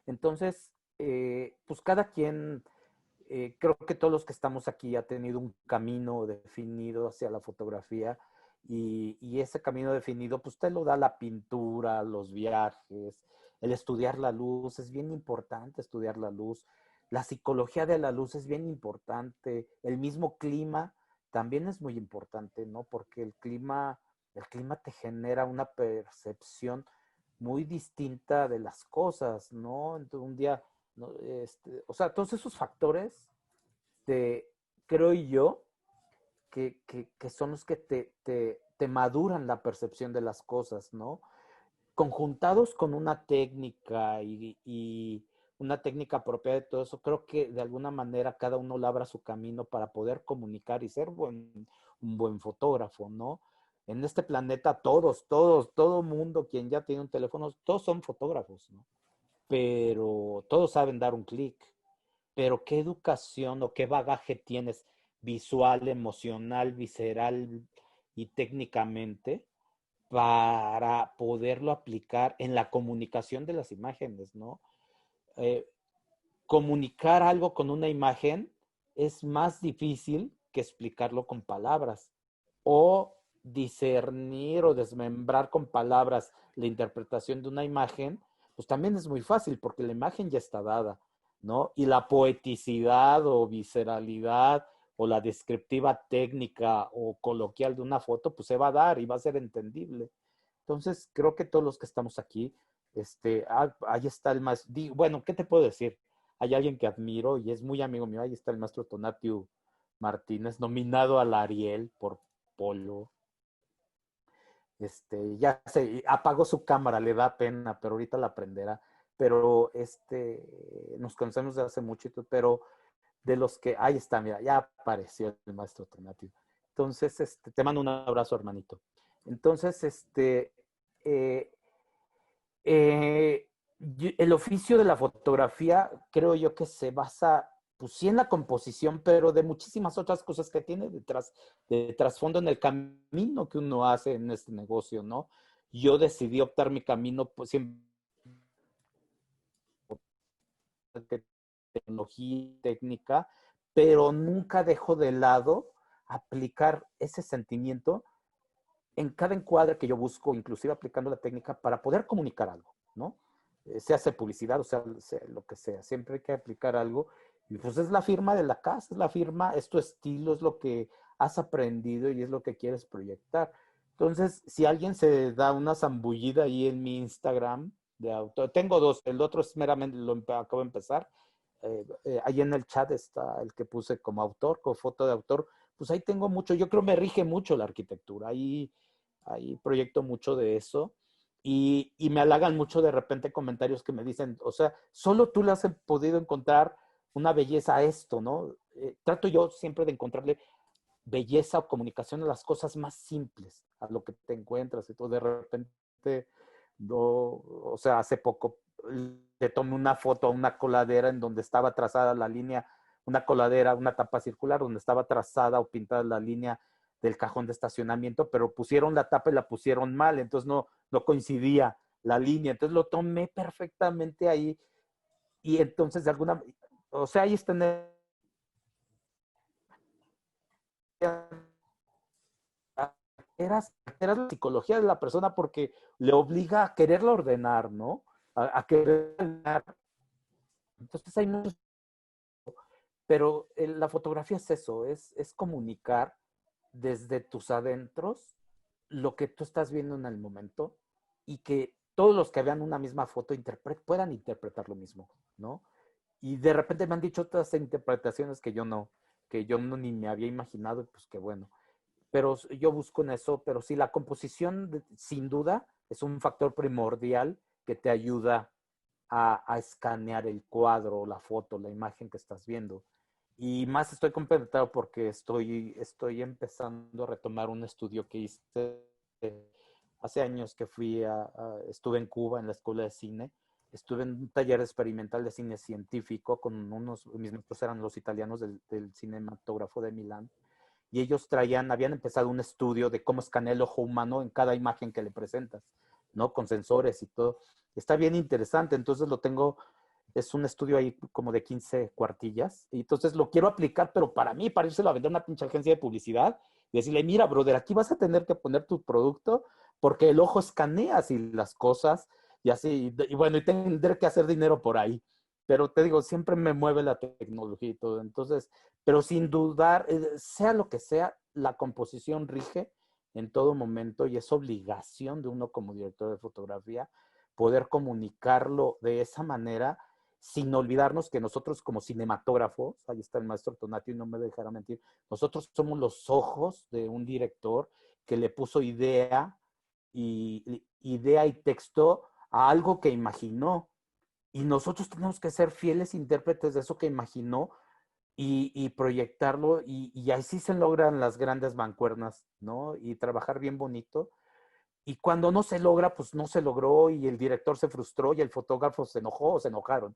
Entonces, pues cada quien, creo que todos los que estamos aquí ha tenido un camino definido hacia la fotografía, y ese camino definido, pues te lo da la pintura, los viajes, el estudiar la luz. Es bien importante estudiar la luz. La psicología de la luz es bien importante. El mismo clima también es muy importante, ¿no? Porque el clima te genera una percepción muy distinta de las cosas, ¿no? Entonces, un día, ¿no? O sea, todos esos factores, creo yo, que son los que te maduran la percepción de las cosas, ¿no? Conjuntados con una técnica y una técnica propia de todo eso, creo que de alguna manera cada uno labra su camino para poder comunicar y ser un buen fotógrafo, ¿no? En este planeta todo mundo, quien ya tiene un teléfono, todos son fotógrafos, ¿no? Pero todos saben dar un clic. Pero ¿qué educación o qué bagaje tienes visual, emocional, visceral y técnicamente para poderlo aplicar en la comunicación de las imágenes, ¿no? Comunicar algo con una imagen es más difícil que explicarlo con palabras, o discernir o desmembrar con palabras la interpretación de una imagen, pues también es muy fácil porque la imagen ya está dada, ¿no? Y la poeticidad o visceralidad o la descriptiva técnica o coloquial de una foto, pues se va a dar y va a ser entendible. Entonces, creo que todos los que estamos aquí, ahí está el maestro. Bueno, ¿qué te puedo decir? Hay alguien que admiro y es muy amigo mío. Ahí está el maestro Tonatiuh Martínez, nominado al Ariel por Polo. Ya se apagó su cámara, le da pena, pero ahorita la prenderá. Pero nos conocemos desde hace mucho, pero de los que, ahí está, mira, ya apareció el maestro Tonatiuh. Entonces, te mando un abrazo, hermanito. Entonces, el oficio de la fotografía creo yo que se basa, pues sí, en la composición, pero de muchísimas otras cosas que tiene de trasfondo en el camino que uno hace en este negocio, ¿no? Yo decidí optar mi camino, pues siempre tecnología técnica, pero nunca dejo de lado aplicar ese sentimiento en cada encuadre que yo busco, inclusive aplicando la técnica para poder comunicar algo, ¿no? Se hace publicidad, o sea, lo que sea, siempre hay que aplicar algo. Y pues es la firma de la casa, es la firma, es tu estilo, es lo que has aprendido y es lo que quieres proyectar. Entonces, si alguien se da una zambullida ahí en mi Instagram de autor, tengo dos, el otro es meramente, acabo de empezar, ahí en el chat está el que puse como autor, con foto de autor, pues ahí tengo mucho, yo creo me rige mucho la arquitectura, ahí proyecto mucho de eso. Y me halagan mucho de repente comentarios que me dicen, o sea, solo tú le has podido encontrar una belleza a esto, ¿no? Trato yo siempre de encontrarle belleza o comunicación a las cosas más simples, a lo que te encuentras y todo. De repente, o sea, hace poco le tomé una foto a una coladera en donde estaba trazada la línea, una coladera, una tapa circular, donde estaba trazada o pintada la línea del cajón de estacionamiento, pero pusieron la tapa y la pusieron mal, entonces no coincidía la línea, entonces lo tomé perfectamente ahí y entonces de alguna, o sea, ahí está en era la psicología de la persona porque le obliga a quererla ordenar, ¿no? A querer ordenar. Entonces hay muchos, pero la fotografía es eso, es comunicar desde tus adentros lo que tú estás viendo en el momento y que todos los que vean una misma foto puedan interpretar lo mismo, ¿no? Y de repente me han dicho otras interpretaciones que yo no ni me había imaginado, pues qué bueno. Pero yo busco en eso, pero sí, la composición sin duda es un factor primordial que te ayuda a escanear el cuadro, la foto, la imagen que estás viendo. Y más estoy complementado porque estoy empezando a retomar un estudio que hice hace años que estuve en Cuba en la escuela de cine. Estuve en un taller experimental de cine científico con mis maestros eran los italianos del cinematógrafo de Milán. Y ellos habían empezado un estudio de cómo escanea el ojo humano en cada imagen que le presentas, ¿no? Con sensores y todo. Está bien interesante, entonces es un estudio ahí como de 15 cuartillas, y entonces lo quiero aplicar, pero para mí, para irse a vender a una pinche agencia de publicidad, y decirle, mira, brother, aquí vas a tener que poner tu producto, porque el ojo escanea así las cosas, y así, y bueno, y tendré que hacer dinero por ahí. pero te digo, siempre me mueve la tecnología y todo. Entonces, pero sin dudar, sea lo que sea, la composición rige en todo momento y es obligación de uno como director de fotografía poder comunicarlo de esa manera, sin olvidarnos que nosotros como cinematógrafos, ahí está el maestro Tonati, no me dejará mentir, nosotros somos los ojos de un director que le puso idea y texto a algo que imaginó. Y nosotros tenemos que ser fieles intérpretes de eso que imaginó y proyectarlo. Y así se logran las grandes mancuernas, ¿no? Y trabajar bien bonito. Y cuando no se logra, pues no se logró y el director se frustró y el fotógrafo se enojó o se enojaron.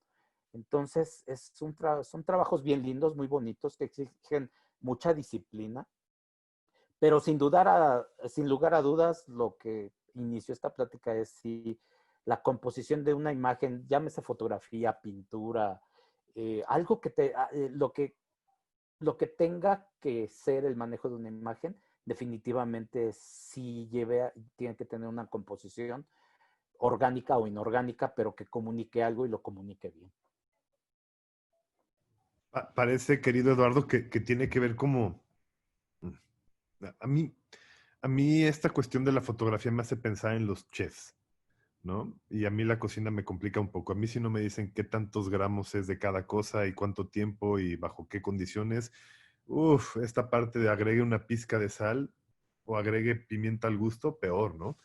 Entonces, son trabajos bien lindos, muy bonitos, que exigen mucha disciplina. Pero sin lugar a dudas, lo que inició esta plática es si la composición de una imagen, llámese fotografía, pintura, algo que lo que tenga que ser el manejo de una imagen, definitivamente sí tiene que tener una composición orgánica o inorgánica, pero que comunique algo y lo comunique bien. Parece, querido Eduardo, que tiene que ver como... A mí, a mí esta cuestión de la fotografía me hace pensar en los chefs, ¿no? Y a mí la cocina me complica un poco. A mí si no me dicen qué tantos gramos es de cada cosa y cuánto tiempo y bajo qué condiciones, esta parte de agregue una pizca de sal o agregue pimienta al gusto, peor, ¿no?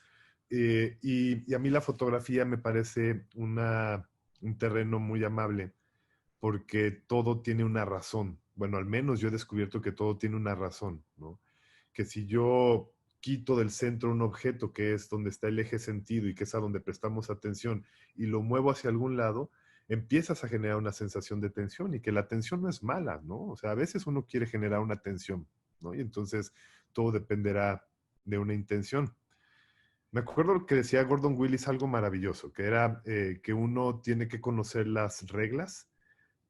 Y a mí la fotografía me parece un terreno muy amable porque todo tiene una razón. Bueno, al menos yo he descubierto que todo tiene una razón, ¿no? Que si yo quito del centro un objeto que es donde está el eje sentido y que es a donde prestamos atención y lo muevo hacia algún lado, empiezas a generar una sensación de tensión y que la tensión no es mala, ¿no? O sea, a veces uno quiere generar una tensión, ¿no? Y entonces todo dependerá de una intención. Me acuerdo lo que decía Gordon Willis, algo maravilloso, que era que uno tiene que conocer las reglas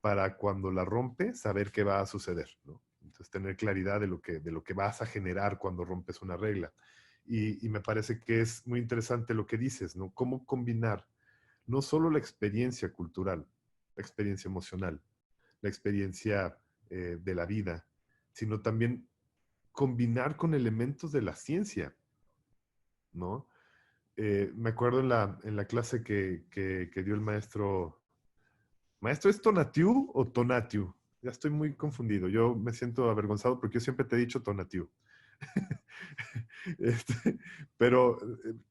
para cuando la rompe, saber qué va a suceder, ¿no? Entonces, tener claridad de lo que vas a generar cuando rompes una regla. Y me parece que es muy interesante lo que dices, ¿no? Cómo combinar no solo la experiencia cultural, la experiencia emocional, la experiencia de la vida, sino también combinar con elementos de la ciencia, ¿no? Me acuerdo en la clase que dio el maestro. ¿Maestro es Tonatiu o Tonatiu? Ya estoy muy confundido. Yo me siento avergonzado porque yo siempre te he dicho Tonatiu. Este, pero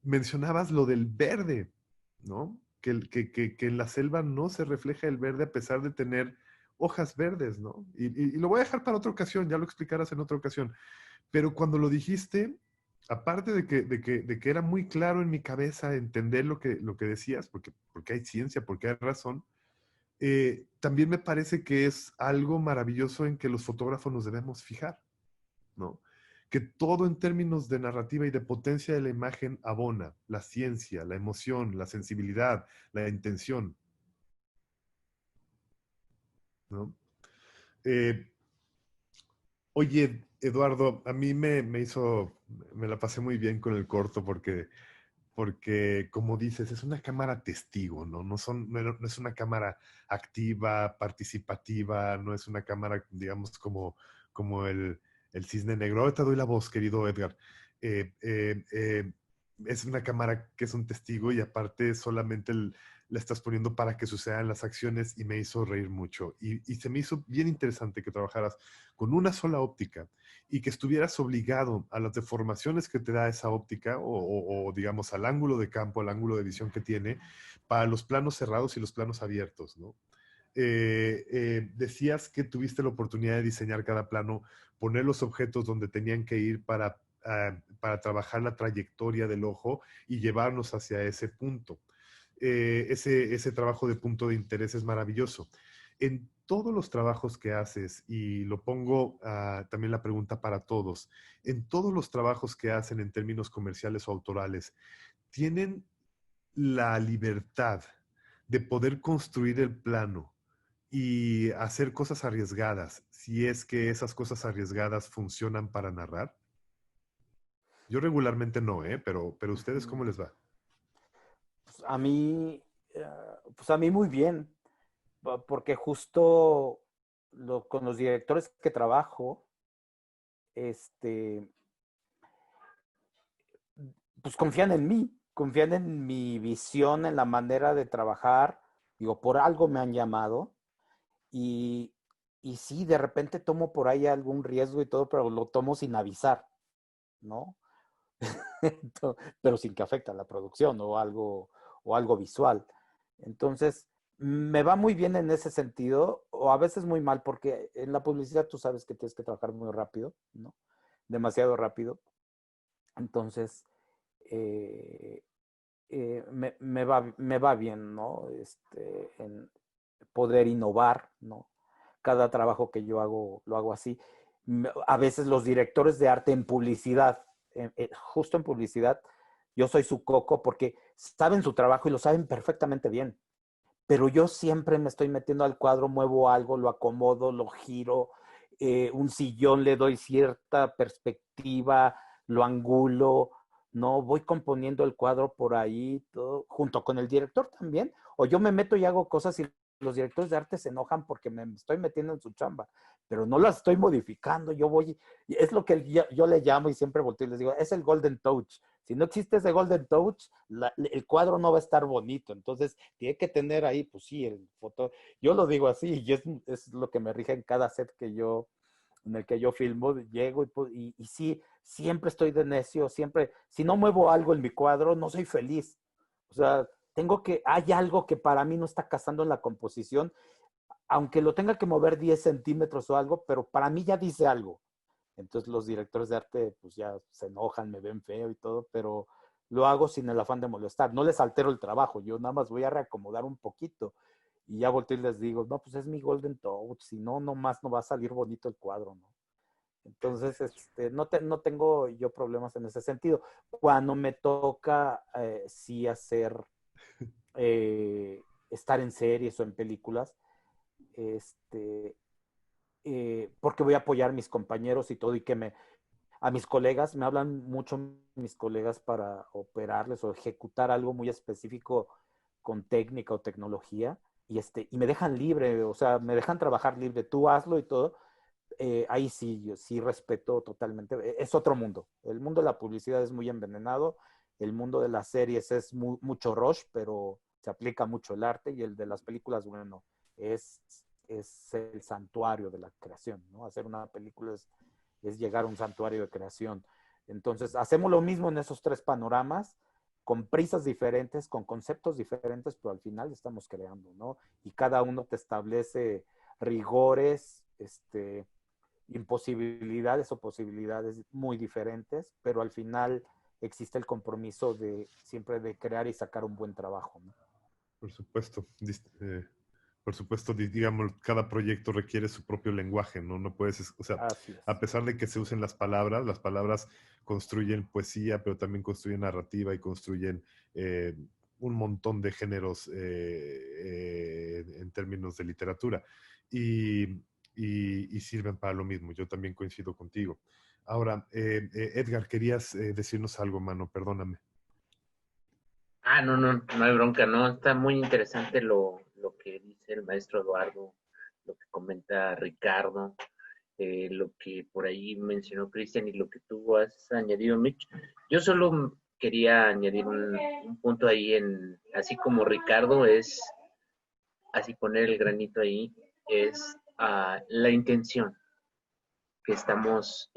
mencionabas lo del verde, ¿no? Que en la selva no se refleja el verde a pesar de tener hojas verdes, ¿no? Y lo voy a dejar para otra ocasión, ya lo explicarás en otra ocasión. Pero cuando lo dijiste, aparte de que era muy claro en mi cabeza entender lo que decías, porque hay ciencia, porque hay razón, también me parece que es algo maravilloso en que los fotógrafos nos debemos fijar, ¿no? Que todo en términos de narrativa y de potencia de la imagen abona, la ciencia, la emoción, la sensibilidad, la intención, ¿no? Eh, Oye, Eduardo, a mí me la pasé muy bien con el corto porque como dices, es una cámara testigo, ¿no? No es una cámara activa, participativa, no es una cámara, digamos, como el cisne negro. Ahorita doy la voz, querido Edgar. Eh, eh, eh, es una cámara que es un testigo y aparte solamente la estás poniendo para que sucedan las acciones y me hizo reír mucho. Y se me hizo bien interesante que trabajaras con una sola óptica y que estuvieras obligado a las deformaciones que te da esa óptica o, digamos al ángulo de campo, al ángulo de visión que tiene para los planos cerrados y los planos abiertos, ¿no? Decías que tuviste la oportunidad de diseñar cada plano, poner los objetos donde tenían que ir para trabajar la trayectoria del ojo y llevarnos hacia ese punto. Ese trabajo de punto de interés es maravilloso. En todos los trabajos que haces, y lo pongo también la pregunta para todos, en todos los trabajos que hacen en términos comerciales o autorales, ¿tienen la libertad de poder construir el plano y hacer cosas arriesgadas si es que esas cosas arriesgadas funcionan para narrar? Yo regularmente no, ¿eh? Pero ¿ustedes cómo les va? Pues a mí muy bien. porque justo con los directores que trabajo, pues confían en mi visión, en la manera de trabajar. Digo, por algo me han llamado y, y sí, de repente tomo por ahí algún riesgo y todo, pero lo tomo sin avisar, ¿no? Pero sin que afecte a la producción o algo visual. Entonces, me va muy bien en ese sentido, o a veces muy mal, porque en la publicidad tú sabes que tienes que trabajar muy rápido, ¿no? Demasiado rápido. Entonces, eh, me va bien, ¿no? En poder innovar, ¿no? Cada trabajo que yo hago, lo hago así. A veces los directores de arte en publicidad, justo en publicidad, yo soy su coco porque saben su trabajo y lo saben perfectamente bien. Pero yo siempre me estoy metiendo al cuadro, muevo algo, lo acomodo, lo giro, un sillón le doy cierta perspectiva, lo angulo, no voy componiendo el cuadro por ahí, todo, junto con el director también, o yo me meto y hago cosas y los directores de arte se enojan porque me estoy metiendo en su chamba, pero no las estoy modificando, yo voy, es lo que yo le llamo y siempre volteo y les digo, es el golden touch. Si no existe ese golden touch, el cuadro no va a estar bonito. Entonces, tiene que tener ahí, pues sí, el foto. Yo lo digo así, y es lo que me rige en cada set en el que yo filmo, llego y sí, siempre estoy de necio, siempre, si no muevo algo en mi cuadro, no soy feliz. O sea, hay algo que para mí no está casando en la composición, aunque lo tenga que mover 10 centímetros o algo, pero para mí ya dice algo. Entonces los directores de arte pues ya se enojan, me ven feo y todo, pero lo hago sin el afán de molestar. No les altero el trabajo, yo nada más voy a reacomodar un poquito y ya volteo y les digo, no, pues es mi golden touch, si no, nomás no va a salir bonito el cuadro, ¿no? Entonces, no tengo yo problemas en ese sentido. Cuando me toca sí estar en series o en películas, porque voy a apoyar a mis compañeros y todo, y a mis colegas, me hablan mucho mis colegas para operarles o ejecutar algo muy específico con técnica o tecnología, y me dejan libre, o sea, me dejan trabajar libre, tú hazlo y todo. Ahí sí, yo sí respeto totalmente. Es otro mundo. El mundo de la publicidad es muy envenenado. El mundo de las series es mucho rush, pero se aplica mucho el arte. Y el de las películas, bueno, es, es el santuario de la creación, ¿no? Hacer una película es llegar a un santuario de creación. Entonces, hacemos lo mismo en esos tres panoramas, con prisas diferentes, con conceptos diferentes, pero al final estamos creando, ¿no? Y cada uno te establece rigores, imposibilidades o posibilidades muy diferentes, pero al final existe el compromiso de siempre de crear y sacar un buen trabajo, ¿no? Por supuesto. Por supuesto, digamos, cada proyecto requiere su propio lenguaje, ¿no? No puedes, o sea, Así es. a pesar de que se usen las palabras construyen poesía, pero también construyen narrativa y construyen un montón de géneros en términos de literatura. Y, y sirven para lo mismo. Yo también coincido contigo. Ahora, Edgar, querías decirnos algo, mano, perdóname. No hay bronca, no. Está muy interesante lo que dice el maestro Eduardo, lo que comenta Ricardo, lo que por ahí mencionó Cristian y lo que tú has añadido, Mitch. Yo solo quería añadir un punto ahí así como Ricardo es, así poner el granito ahí, es la intención que estamos,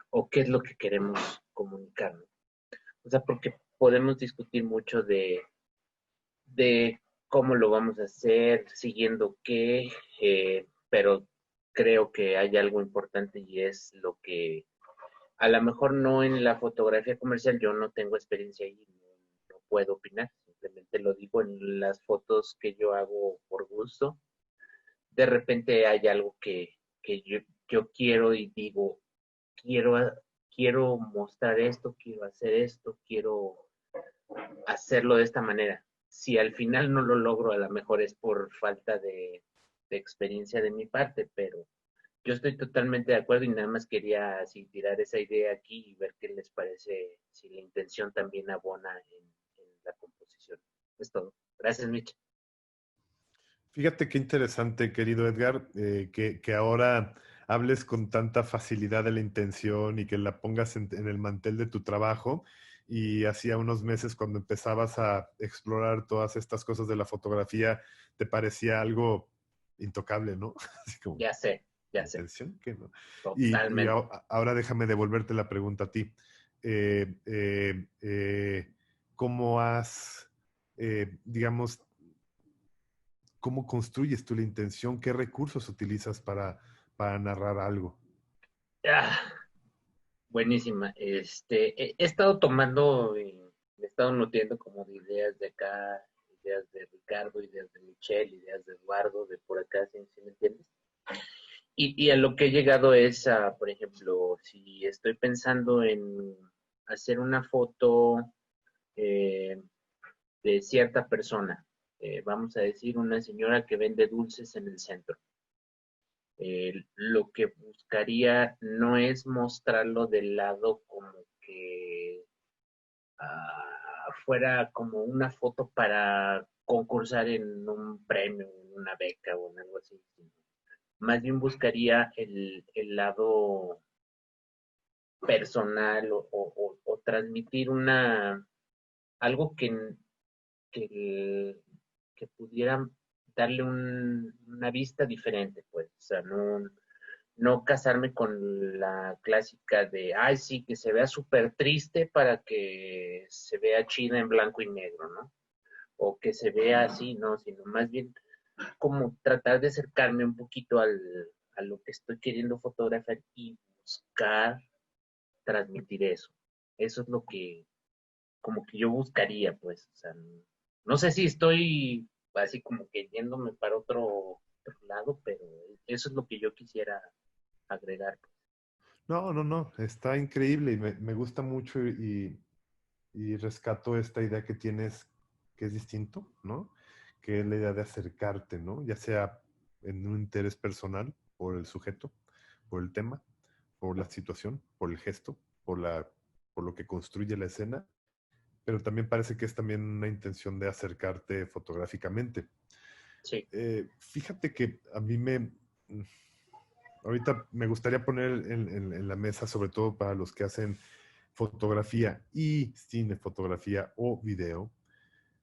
o qué es lo que queremos comunicar, ¿no? O sea, porque podemos discutir mucho de cómo lo vamos a hacer, siguiendo qué, pero creo que hay algo importante y es lo que a lo mejor no en la fotografía comercial, yo no tengo experiencia ahí, no puedo opinar, simplemente lo digo en las fotos que yo hago por gusto. De repente hay algo que yo quiero y digo, quiero, quiero mostrar esto, quiero hacer esto, quiero hacerlo de esta manera. Si al final no lo logro, a lo mejor es por falta de experiencia de mi parte, pero yo estoy totalmente de acuerdo y nada más quería así tirar esa idea aquí y ver qué les parece, si la intención también abona en la composición. Es todo. Gracias, Mitch. Fíjate qué interesante, querido Edgar, que ahora hables con tanta facilidad de la intención y que la pongas en el mantel de tu trabajo. Y hacía unos meses cuando empezabas a explorar todas estas cosas de la fotografía, te parecía algo intocable, ¿no? Así como, Ya sé, ¿la ya sé, intención? ¿Qué no? Y totalmente. ahora déjame devolverte la pregunta a ti. Eh, eh, eh, ¿Cómo has, digamos, cómo construyes tú la intención? ¿Qué recursos utilizas para narrar algo? Ah, buenísima. He estado tomando, me he estado nutriendo como de ideas de acá, ideas de Ricardo, ideas de Michelle, ideas de Eduardo, de por acá, si me entiendes. Y a lo que he llegado es a, por ejemplo, si estoy pensando en hacer una foto eh, de cierta persona, vamos a decir una señora que vende dulces en el centro. Lo que buscaría no es mostrarlo del lado como que fuera como una foto para concursar en un premio, en una beca o en algo así. Más bien buscaría el lado personal o transmitir algo que, que pudiera darle una vista diferente, pues, o sea, no casarme con la clásica de, ay, sí, que se vea súper triste para que se vea chida en blanco y negro, ¿no? O que se vea así, ¿no? Sino más bien como tratar de acercarme un poquito a lo que estoy queriendo fotografiar y buscar transmitir eso. Eso es lo que, como que yo buscaría, pues, o sea, no sé si estoy así como que yéndome para otro lado, pero eso es lo que yo quisiera agregar. No, no, no, está increíble y me gusta mucho y rescato esta idea que tienes que es distinto, ¿no? Que es la idea de acercarte, ¿no? Ya sea en un interés personal por el sujeto, por el tema, por la situación, por el gesto, por lo que construye la escena, pero también parece que es también una intención de acercarte fotográficamente. Sí, Fíjate que a mí ahorita me gustaría poner en la mesa, sobre todo para los que hacen fotografía y cinefotografía o video.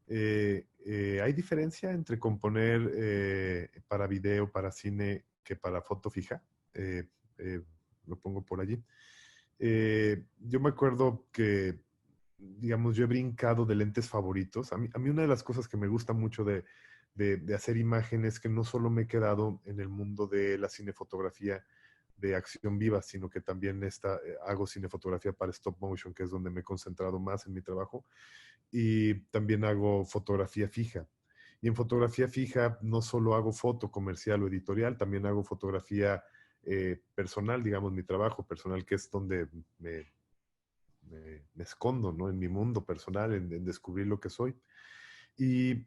¿Hay diferencia entre componer para video, para cine, que para foto fija? Eh, eh, lo pongo por allí. Yo me acuerdo que, digamos, yo he brincado de lentes favoritos. A mí una de las cosas que me gusta mucho de hacer imágenes es que no solo me he quedado en el mundo de la cinefotografía de acción viva, sino que también hago cinefotografía para stop motion, que es donde me he concentrado más en mi trabajo, y también hago fotografía fija. Y en fotografía fija no solo hago foto comercial o editorial, también hago fotografía personal, digamos, mi trabajo personal, que es donde me escondo, ¿no? En mi mundo personal, en descubrir lo que soy. He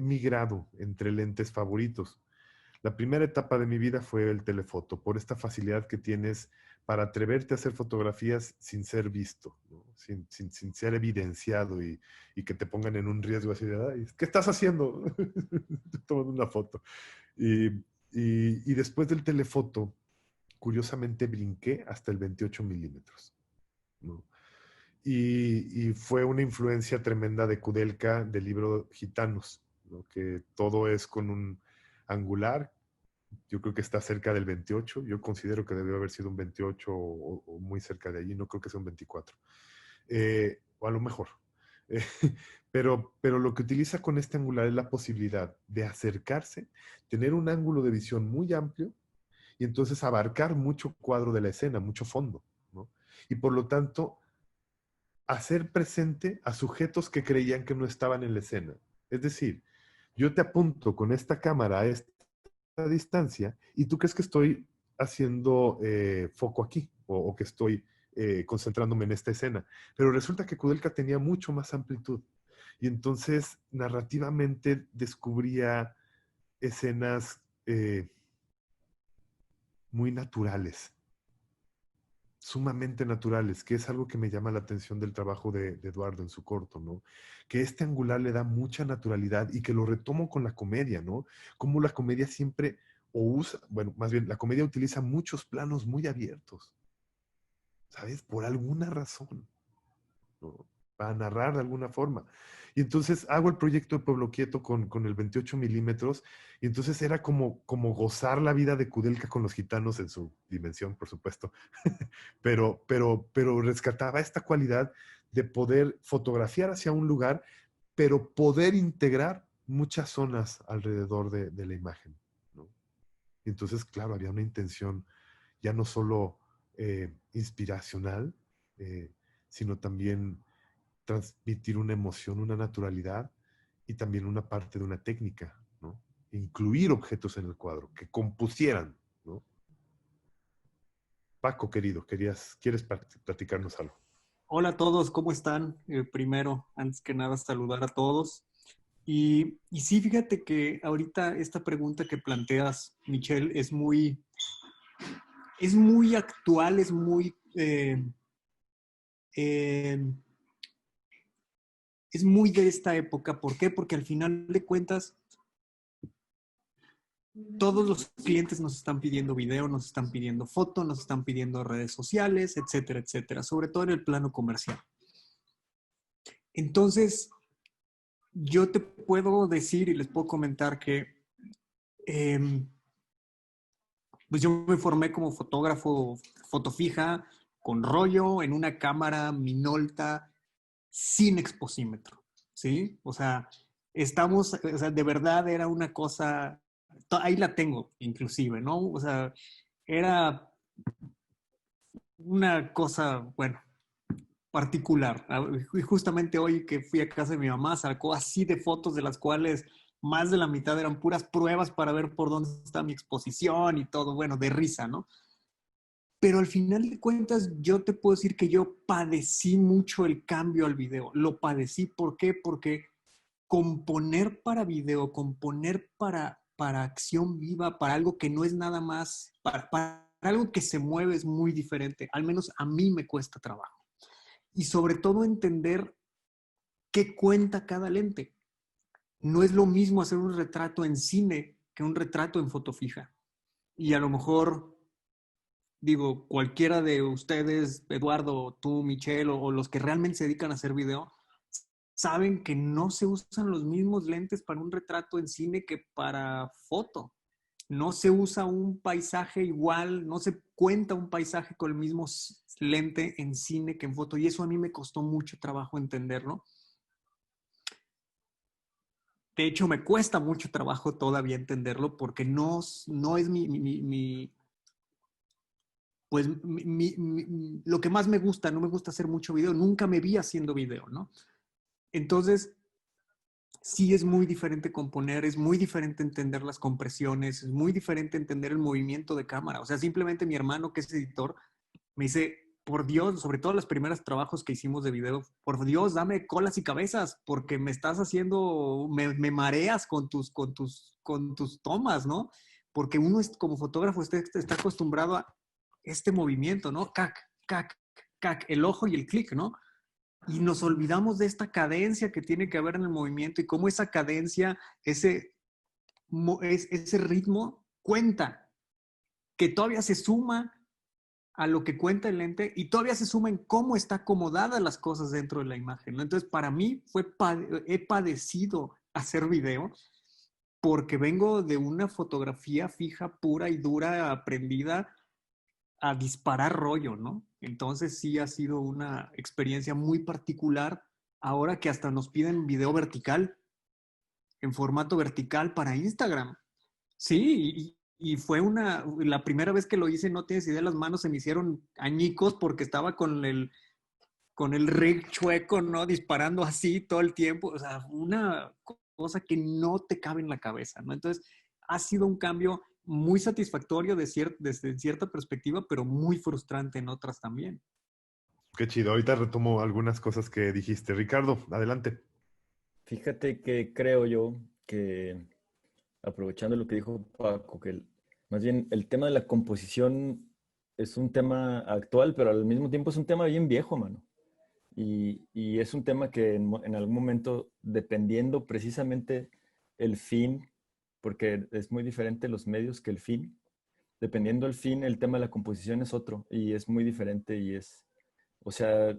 migrado entre lentes favoritos. La primera etapa de mi vida fue el telefoto, por esta facilidad que tienes para atreverte a hacer fotografías sin ser visto, ¿no? Sin ser evidenciado y que te pongan en un riesgo así de, "Ay, ¿qué estás haciendo?" Estoy tomando una foto. Y, y después del telefoto, curiosamente brinqué hasta el 28 milímetros, ¿no? Y fue una influencia tremenda de Kudelka del libro Gitanos, ¿no? Que todo es con un angular. Yo creo que está cerca del 28. Yo considero que debió haber sido un 28 o muy cerca de allí. No creo que sea un 24. O a lo mejor. Eh, pero lo que utiliza con este angular es la posibilidad de acercarse, tener un ángulo de visión muy amplio y entonces abarcar mucho cuadro de la escena, mucho fondo, ¿no? Y por lo tanto, hacer presente a sujetos que creían que no estaban en la escena. Es decir, yo te apunto con esta cámara a esta distancia y tú crees que estoy haciendo foco aquí o que estoy concentrándome en esta escena. Pero resulta que Kudelka tenía mucho más amplitud y entonces narrativamente descubría escenas muy naturales, sumamente naturales, que es algo que me llama la atención del trabajo de Eduardo en su corto, ¿no? Que este angular le da mucha naturalidad y que lo retomo con la comedia, ¿no? Como la comedia siempre, o usa, bueno, más bien, la comedia utiliza muchos planos muy abiertos, ¿sabes? Por alguna razón, ¿no? Para narrar de alguna forma. Y entonces hago el proyecto de Pueblo Quieto con el 28 milímetros, y entonces era como gozar la vida de Kudelka con los gitanos en su dimensión, por supuesto, pero rescataba esta cualidad de poder fotografiar hacia un lugar, pero poder integrar muchas zonas alrededor de la imagen, ¿no? Y entonces, claro, había una intención ya no solo inspiracional, eh, sino también transmitir una emoción, una naturalidad y también una parte de una técnica, ¿no? Incluir objetos en el cuadro, que compusieran, ¿no? Paco, querido, ¿quieres platicarnos algo? Hola a todos, ¿cómo están? Primero, antes que nada, saludar a todos. Y sí, fíjate que ahorita esta pregunta que planteas, Michelle, es muy actual, eh, es muy de esta época. ¿Por qué? Porque al final de cuentas, todos los clientes nos están pidiendo video, nos están pidiendo foto, nos están pidiendo redes sociales, etcétera, etcétera, sobre todo en el plano comercial. Entonces, yo te puedo decir y les puedo comentar que pues yo me formé como fotógrafo fotofija con rollo en una cámara Minolta sin exposímetro, ¿sí? O sea, de verdad era una cosa, ahí la tengo inclusive, ¿no? O sea, era una cosa, bueno, particular. Y justamente hoy que fui a casa de mi mamá, sacó así de fotos de las cuales más de la mitad eran puras pruebas para ver por dónde está mi exposición y todo, bueno, de risa, ¿no? Pero al final de cuentas, yo te puedo decir que yo padecí mucho el cambio al video. Lo padecí, ¿por qué? Porque componer para video, componer para acción viva, para algo que no es nada más, para algo que se mueve es muy diferente. Al menos a mí me cuesta trabajo. Y sobre todo entender qué cuenta cada lente. No es lo mismo hacer un retrato en cine que un retrato en foto fija. Y a lo mejor, digo, cualquiera de ustedes, Eduardo, tú, Michelle, o los que realmente se dedican a hacer video, saben que no se usan los mismos lentes para un retrato en cine que para foto. No se usa un paisaje igual, no se cuenta un paisaje con el mismo lente en cine que en foto. Y eso a mí me costó mucho trabajo entenderlo. De hecho, me cuesta mucho trabajo todavía entenderlo porque no es pues lo que más me gusta. No me gusta hacer mucho video. Nunca me vi haciendo video, ¿no? Entonces, sí es muy diferente componer, es muy diferente entender las compresiones, es muy diferente entender el movimiento de cámara. O sea, simplemente mi hermano, que es editor, me dice, por Dios, sobre todo los primeros trabajos que hicimos de video, por Dios, dame colas y cabezas, porque me estás haciendo, me mareas con tus tomas, ¿no? Porque uno es, como fotógrafo está acostumbrado a este movimiento, ¿no? Cac, cac, cac, el ojo y el clic, ¿no? Y nos olvidamos de esta cadencia que tiene que haber en el movimiento y cómo esa cadencia, ese ritmo cuenta, que todavía se suma a lo que cuenta el lente y todavía se suma en cómo está acomodadas las cosas dentro de la imagen, ¿no? Entonces, para mí he padecido hacer video porque vengo de una fotografía fija, pura y dura, aprendida a disparar rollo, ¿no? Entonces sí ha sido una experiencia muy particular ahora que hasta nos piden video vertical, en formato vertical para Instagram. Sí, y fue la primera vez que lo hice, no tienes idea, las manos se me hicieron añicos porque estaba con el rig chueco, ¿no? Disparando así todo el tiempo, o sea, una cosa que no te cabe en la cabeza, ¿no? Entonces, ha sido un cambio muy satisfactorio desde cierta perspectiva, pero muy frustrante en otras también. Qué chido. Ahorita retomo algunas cosas que dijiste. Ricardo, adelante. Fíjate que creo yo que, aprovechando lo que dijo Paco, que más bien el tema de la composición es un tema actual, pero al mismo tiempo es un tema bien viejo, mano. Y es un tema que en algún momento, dependiendo precisamente el fin, porque es muy diferente los medios que el fin, dependiendo el fin, el tema de la composición es otro y es muy diferente y es, o sea,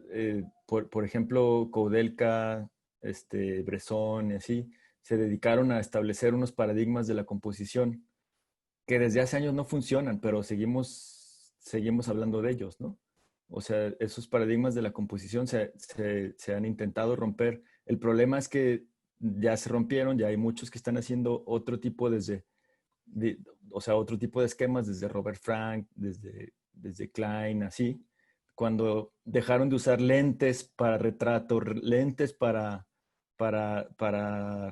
por ejemplo, Koudelka, Bresson y así, se dedicaron a establecer unos paradigmas de la composición que desde hace años no funcionan, pero seguimos hablando de ellos, ¿no? O sea, esos paradigmas de la composición se han intentado romper. El problema es que ya se rompieron, ya hay muchos que están haciendo otro tipo o sea, otro tipo de esquemas desde Robert Frank, desde Klein, así. Cuando dejaron de usar lentes para retrato, lentes para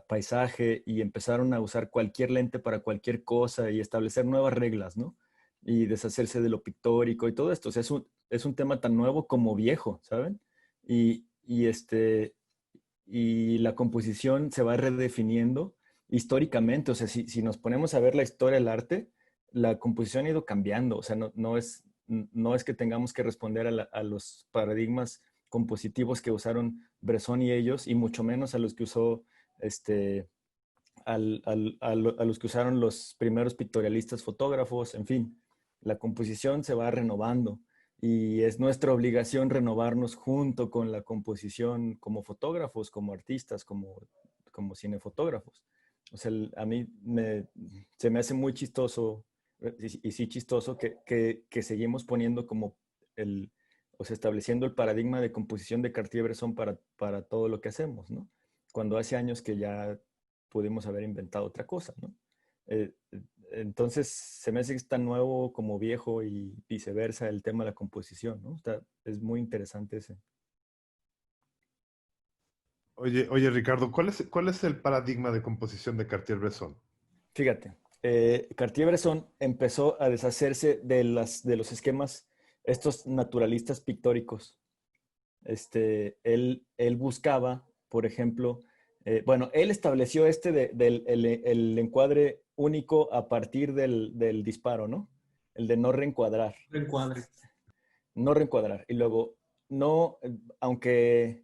paisaje y empezaron a usar cualquier lente para cualquier cosa y establecer nuevas reglas, ¿no? Y deshacerse de lo pictórico y todo esto. O sea, es un tema tan nuevo como viejo, ¿saben? Y la composición se va redefiniendo históricamente. O sea, si nos ponemos a ver la historia del arte, la composición ha ido cambiando. O sea, no es que tengamos que responder a los paradigmas compositivos que usaron Bresson y ellos, y mucho menos a los que usó a los que usaron los primeros pictorialistas fotógrafos. En fin, la composición se va renovando y es nuestra obligación renovarnos junto con la composición como fotógrafos, como artistas, como cinefotógrafos. O sea, a mí se me hace muy chistoso, y sí chistoso, que seguimos poniendo como o sea, estableciendo el paradigma de composición de Cartier-Bresson para todo lo que hacemos, ¿no? Cuando hace años que ya pudimos haber inventado otra cosa, ¿no? Eh, entonces, se me hace que es tan nuevo como viejo y viceversa el tema de la composición, ¿no? Es muy interesante ese. Oye, Ricardo, ¿cuál es el paradigma de composición de Cartier-Bresson? Fíjate, Cartier-Bresson empezó a deshacerse de los esquemas, estos naturalistas pictóricos. Él buscaba, por ejemplo, bueno, él estableció el encuadre único a partir del disparo, ¿no? El de no reencuadrar. Reencuadre. No reencuadrar. Y luego, no, aunque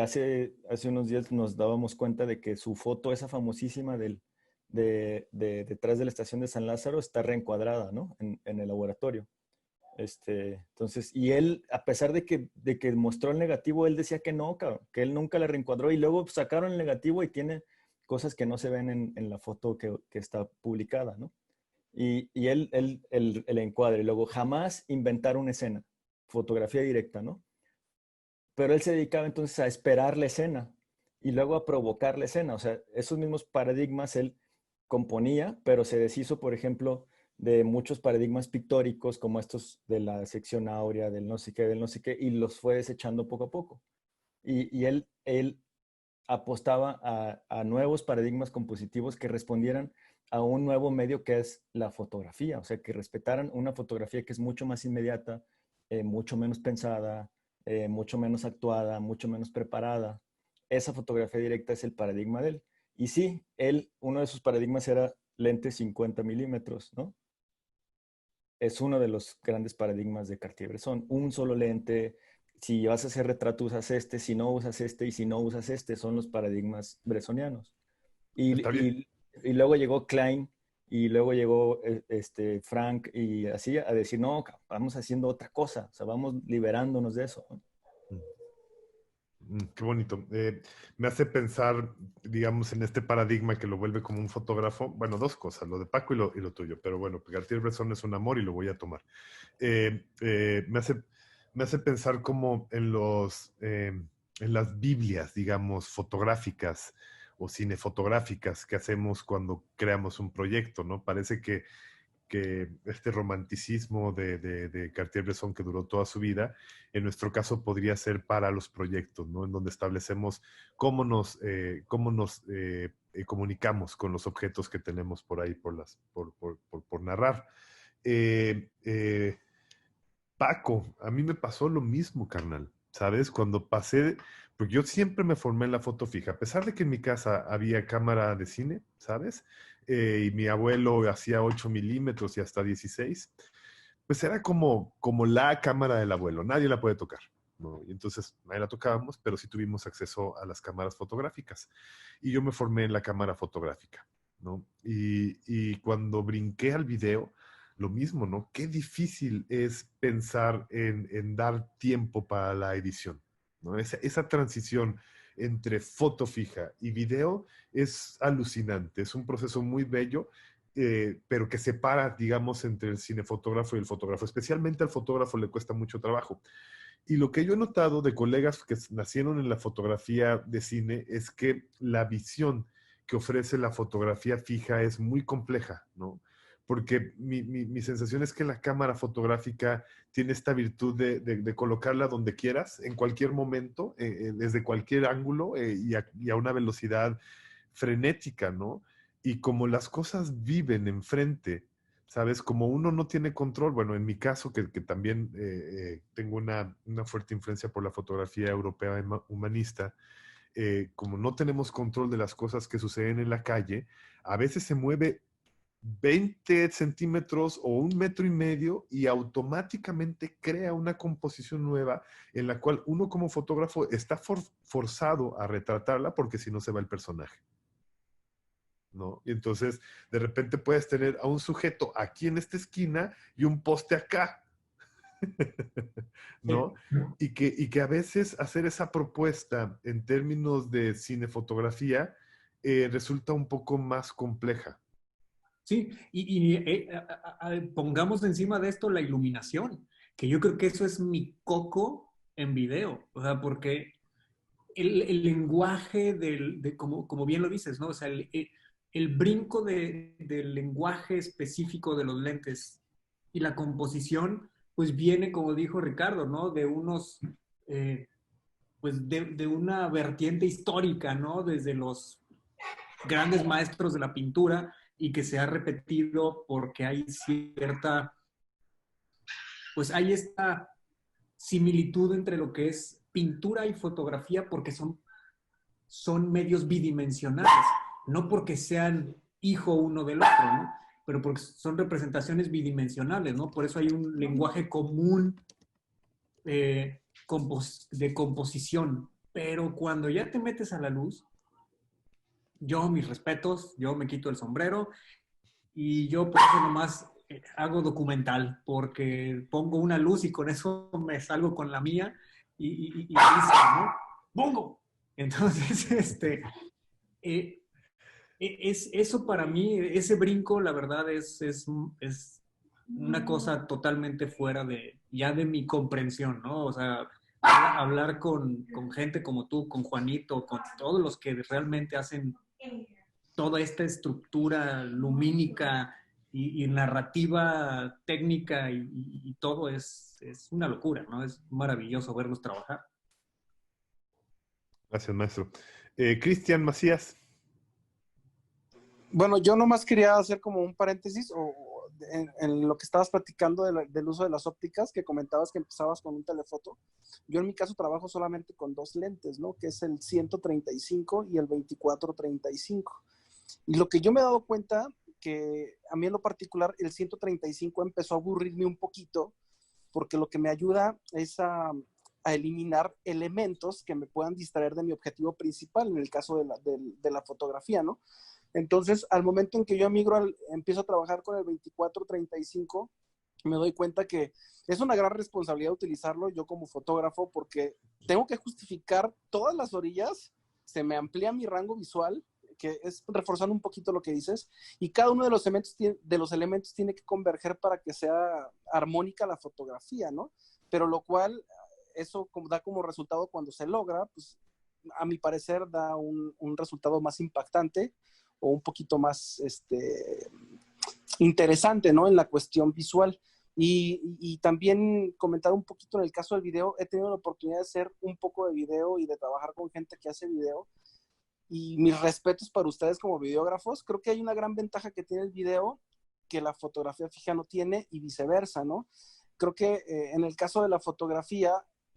hace unos días nos dábamos cuenta de que su foto, esa famosísima detrás de la estación de San Lázaro, está reencuadrada, ¿no? En el laboratorio. Entonces, y él, a pesar de que mostró el negativo, él decía que no, cabrón, que él nunca la reencuadró y luego sacaron el negativo y tiene cosas que no se ven en la foto que está publicada, ¿no? Y el encuadre, y luego jamás inventar una escena, fotografía directa, ¿no? Pero él se dedicaba entonces a esperar la escena y luego a provocar la escena. O sea, esos mismos paradigmas él componía, pero se deshizo, por ejemplo, de muchos paradigmas pictóricos como estos de la sección áurea, del no sé qué, y los fue desechando poco a poco. Y él apostaba a nuevos paradigmas compositivos que respondieran a un nuevo medio que es la fotografía, o sea, que respetaran una fotografía que es mucho más inmediata, mucho menos pensada, mucho menos actuada, mucho menos preparada. Esa fotografía directa es el paradigma de él. Y sí, uno de sus paradigmas era lente 50 milímetros, ¿no? Es uno de los grandes paradigmas de Cartier-Bresson. Un solo lente, si vas a hacer retrato usas si no usas y si no usas son los paradigmas bressonianos. Y luego llegó Klein y luego llegó Frank y así a decir, no, vamos haciendo otra cosa, o sea, vamos liberándonos de eso, ¿no? Qué bonito. Me hace pensar, digamos, en este paradigma que lo vuelve como un fotógrafo. Bueno, dos cosas, lo de Paco y lo tuyo. Pero bueno, Cartier-Bresson es un amor y lo voy a tomar. Me hace pensar como en las Biblias, digamos, fotográficas o cinefotográficas que hacemos cuando creamos un proyecto, ¿no? Parece que este romanticismo de Cartier-Bresson que duró toda su vida, en nuestro caso podría ser para los proyectos, ¿no? En donde establecemos cómo nos comunicamos con los objetos que tenemos por ahí, por narrar. Paco, a mí me pasó lo mismo, carnal, ¿sabes? Cuando pasé, porque yo siempre me formé en la foto fija, a pesar de que en mi casa había cámara de cine, ¿sabes? Y mi abuelo hacía 8 milímetros y hasta 16, pues era como la cámara del abuelo, nadie la puede tocar, ¿no? Y entonces nadie la tocábamos, pero sí tuvimos acceso a las cámaras fotográficas. Y yo me formé en la cámara fotográfica, ¿no? Y cuando brinqué al video, lo mismo, ¿no? Qué difícil es pensar en dar tiempo para la edición, ¿no? Esa transición entre foto fija y video es alucinante, es un proceso muy bello, pero que separa, digamos, entre el cinefotógrafo y el fotógrafo. Especialmente al fotógrafo le cuesta mucho trabajo. Y lo que yo he notado de colegas que nacieron en la fotografía de cine es que la visión que ofrece la fotografía fija es muy compleja, ¿no? Porque mi sensación es que la cámara fotográfica tiene esta virtud de colocarla donde quieras, en cualquier momento, desde cualquier ángulo, y a una velocidad frenética, ¿no? Y como las cosas viven enfrente, ¿sabes? Como uno no tiene control, bueno, en mi caso, que también tengo una fuerte influencia por la fotografía europea humanista, como no tenemos control de las cosas que suceden en la calle, a veces se mueve 20 centímetros o 1,5 metros y automáticamente crea una composición nueva en la cual uno como fotógrafo está forzado a retratarla porque si no se va el personaje, ¿no? Y entonces de repente puedes tener a un sujeto aquí en esta esquina y un poste acá, ¿no? Y que a veces hacer esa propuesta en términos de cinefotografía resulta un poco más compleja. Sí, pongamos encima de esto la iluminación, que yo creo que eso es mi coco en video, o sea, porque el lenguaje como bien lo dices, ¿no? O sea, el brinco del lenguaje específico de los lentes y la composición, pues viene, como dijo Ricardo, ¿no? De unos, pues de una vertiente histórica, ¿no? Desde los grandes maestros de la pintura y que se ha repetido porque hay cierta, pues hay esta similitud entre lo que es pintura y fotografía porque son medios bidimensionales, no porque sean hijo uno del otro, ¿no? Pero porque son representaciones bidimensionales, ¿no? Por eso hay un lenguaje común de composición. Pero cuando ya te metes a la luz, yo, mis respetos, yo me quito el sombrero y yo por eso nomás hago documental, porque pongo una luz y con eso me salgo con la mía y listo, ¿no? ¡Bongo! Entonces, eso para mí, ese brinco, la verdad, es una cosa totalmente fuera ya de mi comprensión, ¿no? O sea, hablar con gente como tú, con Juanito, con todos los que realmente hacen toda esta estructura lumínica y narrativa técnica y todo es una locura, ¿no? Es maravilloso verlos trabajar. Gracias, maestro. Cristian Macías. Bueno, yo nomás quería hacer como un paréntesis en lo que estabas platicando del uso de las ópticas, que comentabas que empezabas con un telefoto. Yo en mi caso trabajo solamente con 2 lentes, ¿no? Que es el 135 y el 24-35. Y lo que yo me he dado cuenta, que a mí en lo particular el 135 empezó a aburrirme un poquito, porque lo que me ayuda es a eliminar elementos que me puedan distraer de mi objetivo principal, en el caso de la fotografía, ¿no? Entonces, al momento en que yo empiezo a trabajar con el 24-35, me doy cuenta que es una gran responsabilidad utilizarlo yo como fotógrafo, porque tengo que justificar todas las orillas, se me amplía mi rango visual, que es reforzando un poquito lo que dices, y cada uno de los elementos tiene que converger para que sea armónica la fotografía, ¿no? Pero lo cual, eso da como resultado cuando se logra, pues a mi parecer da un resultado más impactante o un poquito más interesante, ¿no? En la cuestión visual. Y también comentar un poquito en el caso del video, he tenido la oportunidad de hacer un poco de video y de trabajar con gente que hace video. Y mis respetos para ustedes como videógrafos. Creo que hay una gran ventaja que tiene el video que la fotografía fija no tiene y viceversa, ¿no? Creo que en el caso de la fotografía,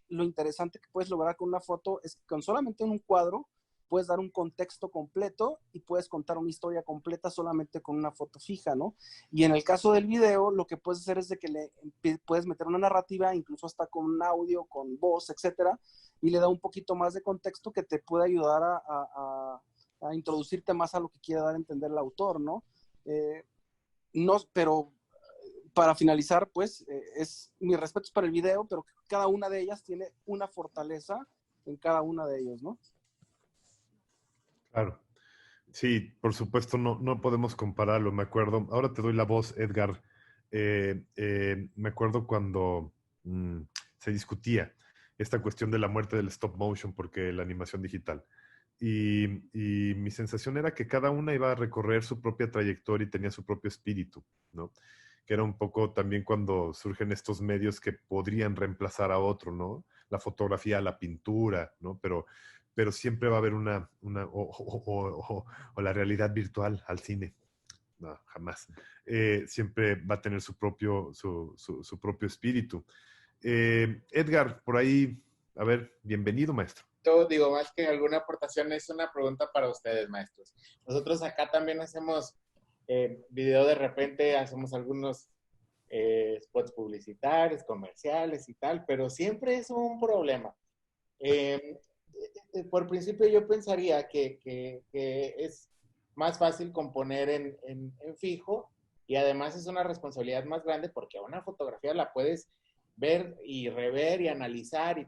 lo interesante que puedes lograr con una foto es que con solamente un cuadro puedes dar un contexto completo y puedes contar una historia completa solamente con una foto fija, ¿no? Y en el caso del video, lo que puedes hacer es de que puedes meter una narrativa, incluso hasta con audio, con voz, etcétera, y le da un poquito más de contexto que te puede ayudar a introducirte más a lo que quiere dar a entender el autor, ¿no? No, pero para finalizar, pues, mis respetos para el video, pero cada una de ellas tiene una fortaleza en cada una de ellos, ¿no? Claro. Sí, por supuesto, no podemos compararlo, me acuerdo. Ahora te doy la voz, Edgar. Me acuerdo cuando se discutía esta cuestión de la muerte del stop motion porque la animación digital. Y mi sensación era que cada una iba a recorrer su propia trayectoria y tenía su propio espíritu, ¿no? Que era un poco también cuando surgen estos medios que podrían reemplazar a otro, ¿no? La fotografía, la pintura, ¿no? Pero siempre va a haber o la realidad virtual al cine. No, jamás. Siempre va a tener su propio espíritu. Edgar, por ahí, a ver, bienvenido, maestro. Digo, más que alguna aportación, es una pregunta para ustedes, maestros. Nosotros acá también hacemos video de repente, hacemos algunos spots publicitarios, comerciales y tal, pero siempre es un problema. Por principio yo pensaría que es más fácil componer en fijo y además es una responsabilidad más grande porque una fotografía la puedes ver y rever y analizar y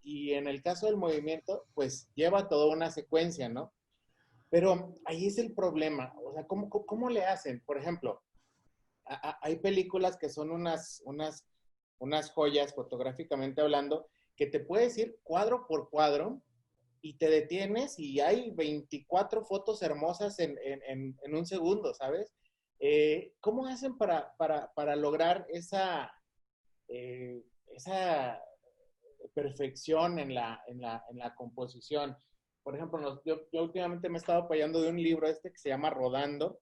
y en el caso del movimiento, pues lleva toda una secuencia, ¿no? Pero ahí es el problema, o sea, ¿cómo le hacen? Por ejemplo, hay películas que son unas joyas fotográficamente hablando, que te puedes ir cuadro por cuadro y te detienes y hay 24 fotos hermosas en un segundo, ¿sabes? ¿Cómo hacen para lograr esa perfección en la composición? Por ejemplo, yo últimamente me he estado apoyando de un libro que se llama Rodando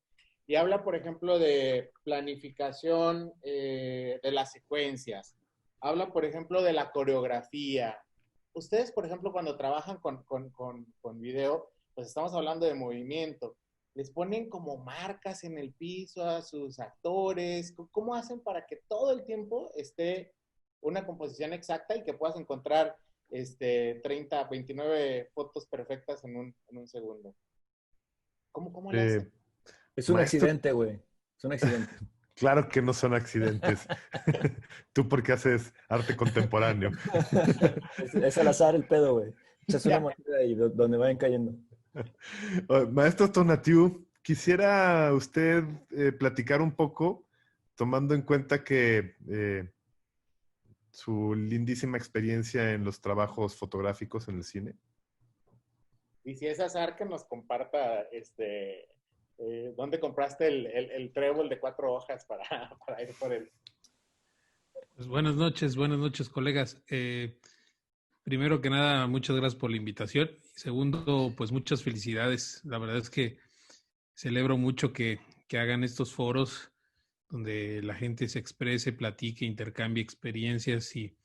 y habla, por ejemplo, de planificación de las secuencias. Habla, por ejemplo, de la coreografía. Ustedes, por ejemplo, cuando trabajan con video, pues estamos hablando de movimiento. Les ponen como marcas en el piso a sus actores. ¿Cómo hacen para que todo el tiempo esté una composición exacta y que puedas encontrar 30, 29 fotos perfectas en un segundo? ¿Cómo le hacen? Es un Maestro, accidente, güey. Es un accidente. claro que no son accidentes. Tú porque haces arte contemporáneo. Es al azar el pedo, güey. Echas una moneda y donde vayan cayendo. Maestro Tonatiuh, quisiera usted platicar un poco, tomando en cuenta que su lindísima experiencia en los trabajos fotográficos en el cine. Y si es azar, que nos comparta ¿dónde compraste el trébol de 4 hojas para ir por él? Pues buenas noches, colegas. Primero que nada, muchas gracias por la invitación. Y segundo, pues muchas felicidades. La verdad es que celebro mucho que hagan estos foros donde la gente se exprese, platique, intercambie experiencias y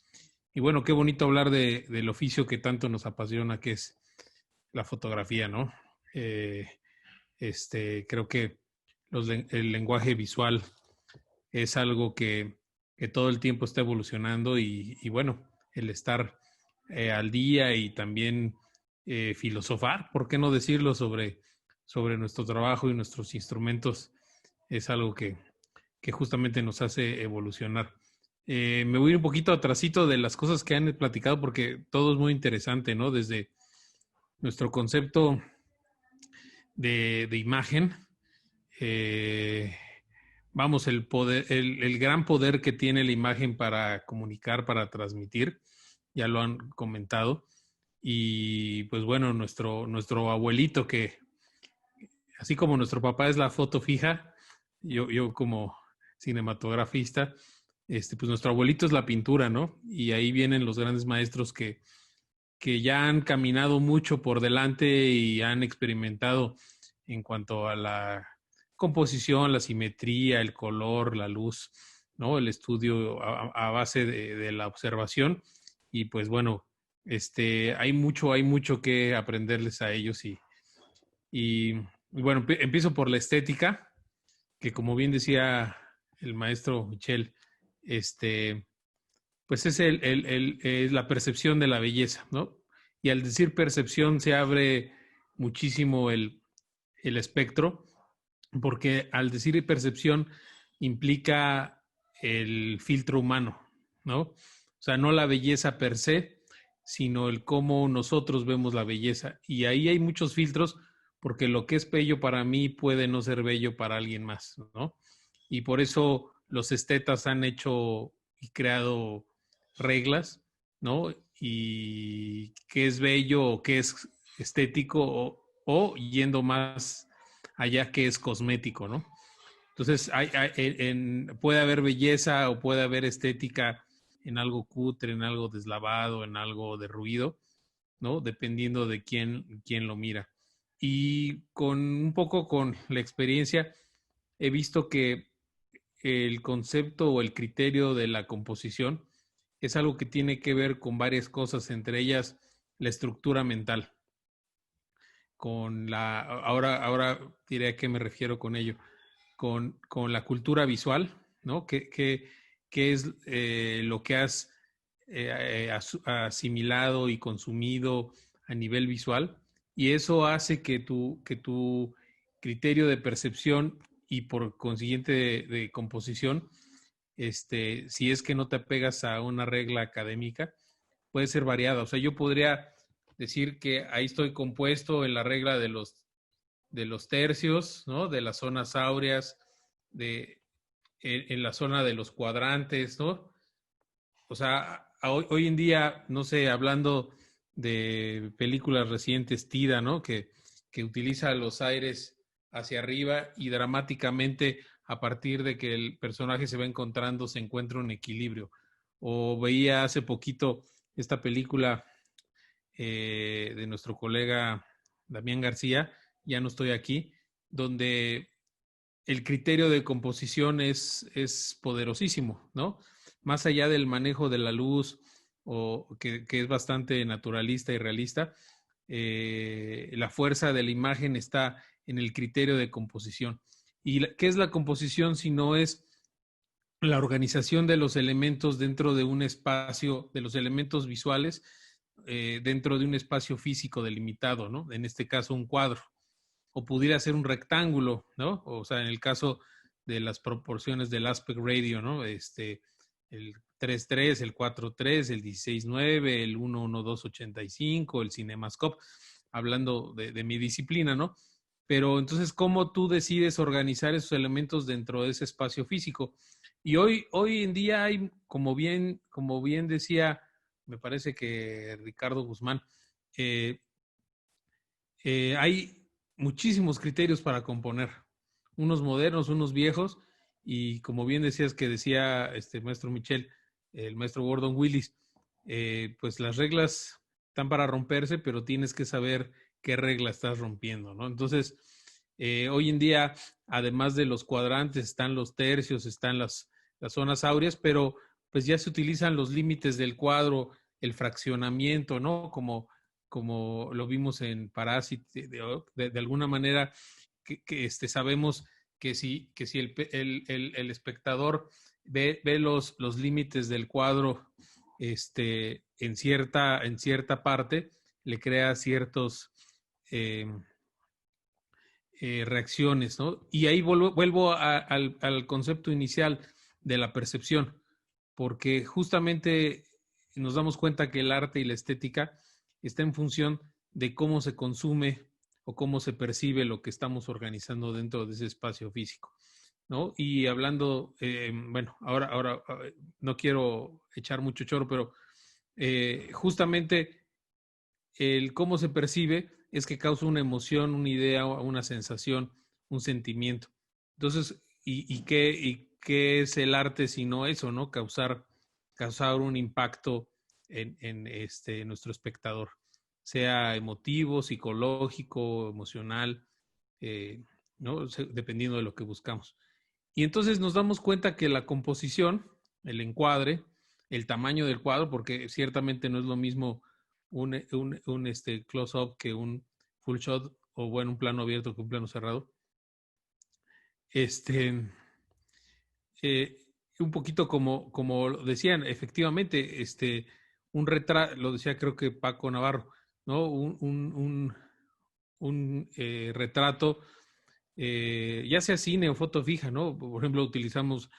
bueno, qué bonito hablar del oficio que tanto nos apasiona, que es la fotografía, ¿no? Creo que el lenguaje visual es algo que todo el tiempo está evolucionando y bueno, el estar al día y también filosofar, ¿por qué no decirlo?, sobre nuestro trabajo y nuestros instrumentos es algo que justamente nos hace evolucionar. Me voy a ir un poquito atrasito de las cosas que han platicado porque todo es muy interesante, ¿no? Desde nuestro concepto de imagen, vamos, el gran poder que tiene la imagen para comunicar, para transmitir, ya lo han comentado. Y pues bueno, nuestro abuelito, que así como nuestro papá es la foto fija, yo como cinematografista, pues nuestro abuelito es la pintura, ¿no? Y ahí vienen los grandes maestros que ya han caminado mucho por delante y han experimentado en cuanto a la composición, la simetría, el color, la luz, ¿no? El estudio a base de la observación. Y pues bueno, Hay mucho que aprenderles a ellos y bueno, empiezo por la estética, que como bien decía el maestro Michel, pues es es la percepción de la belleza, ¿no? Y al decir percepción se abre muchísimo el espectro, porque al decir percepción implica el filtro humano, ¿no? O sea, no la belleza per se, sino el cómo nosotros vemos la belleza. Y ahí hay muchos filtros, porque lo que es bello para mí puede no ser bello para alguien más, ¿no? Y por eso los estetas han hecho y creado reglas, ¿no? Y qué es bello o qué es estético o yendo más allá, qué es cosmético, ¿no? Entonces, puede haber belleza o puede haber estética en algo cutre, en algo deslavado, en algo derruido, ¿no? Dependiendo de quién lo mira. Y un poco con la experiencia, he visto que el concepto o el criterio de la composición es algo que tiene que ver con varias cosas, entre ellas la estructura mental. Ahora diré a qué me refiero con ello. Con la cultura visual, ¿no? ¿Qué es lo que has asimilado y consumido a nivel visual? Y eso hace que tu criterio de percepción y por consiguiente de composición, si es que no te apegas a una regla académica, puede ser variada. O sea, yo podría decir que ahí estoy compuesto en la regla de los tercios, ¿no? De las zonas áureas, en la zona de los cuadrantes, ¿no? O sea, hoy en día, no sé, hablando de películas recientes, Tida, ¿no? Que utiliza los aires hacia arriba y dramáticamente a partir de que el personaje se va encontrando, se encuentra un equilibrio. O veía hace poquito esta película de nuestro colega Damián García, Ya no estoy aquí, donde el criterio de composición es poderosísimo, ¿no? Más allá del manejo de la luz, o que es bastante naturalista y realista, la fuerza de la imagen está en el criterio de composición. ¿Y qué es la composición si no es la organización de los elementos dentro de un espacio, de los elementos visuales, dentro de un espacio físico delimitado, ¿no? En este caso, un cuadro. O pudiera ser un rectángulo, ¿no? O sea, en el caso de las proporciones del aspect ratio, ¿no? El 3:3, el 4:3, el 16:9, el 1:1:2:85, el CinemaScope, hablando de mi disciplina, ¿no? Pero entonces, ¿cómo tú decides organizar esos elementos dentro de ese espacio físico? Y hoy en día hay, como bien decía, me parece que Ricardo Guzmán, hay muchísimos criterios para componer, unos modernos, unos viejos, y como bien decías que decía maestro Michel, el maestro Gordon Willis, pues las reglas están para romperse, pero tienes que saber qué regla estás rompiendo, ¿no? Entonces, hoy en día, además de los cuadrantes, están los tercios, están las zonas áureas, pero pues ya se utilizan los límites del cuadro, el fraccionamiento, ¿no? Como lo vimos en Parásite, de alguna manera, que sabemos que si el espectador ve los límites del cuadro en cierta parte, le crea ciertos reacciones, ¿no? Y ahí vuelvo al concepto inicial de la percepción, porque justamente nos damos cuenta que el arte y la estética está en función de cómo se consume o cómo se percibe lo que estamos organizando dentro de ese espacio físico, ¿no? Y hablando, bueno, ahora no quiero echar mucho choro, pero justamente el cómo se percibe es que causa una emoción, una idea, una sensación, un sentimiento. Entonces, ¿y qué es el arte sino eso, ¿no? Causar un impacto en nuestro espectador, sea emotivo, psicológico, emocional, ¿no? Dependiendo de lo que buscamos. Y entonces nos damos cuenta que la composición, el encuadre, el tamaño del cuadro, porque ciertamente no es lo mismo close-up que un full shot, o bueno, un plano abierto que un plano cerrado. Un poquito como decían, efectivamente, un retrato, lo decía creo que Paco Navarro, ¿no? Un retrato, ya sea cine o foto fija, ¿no? Por ejemplo, utilizamos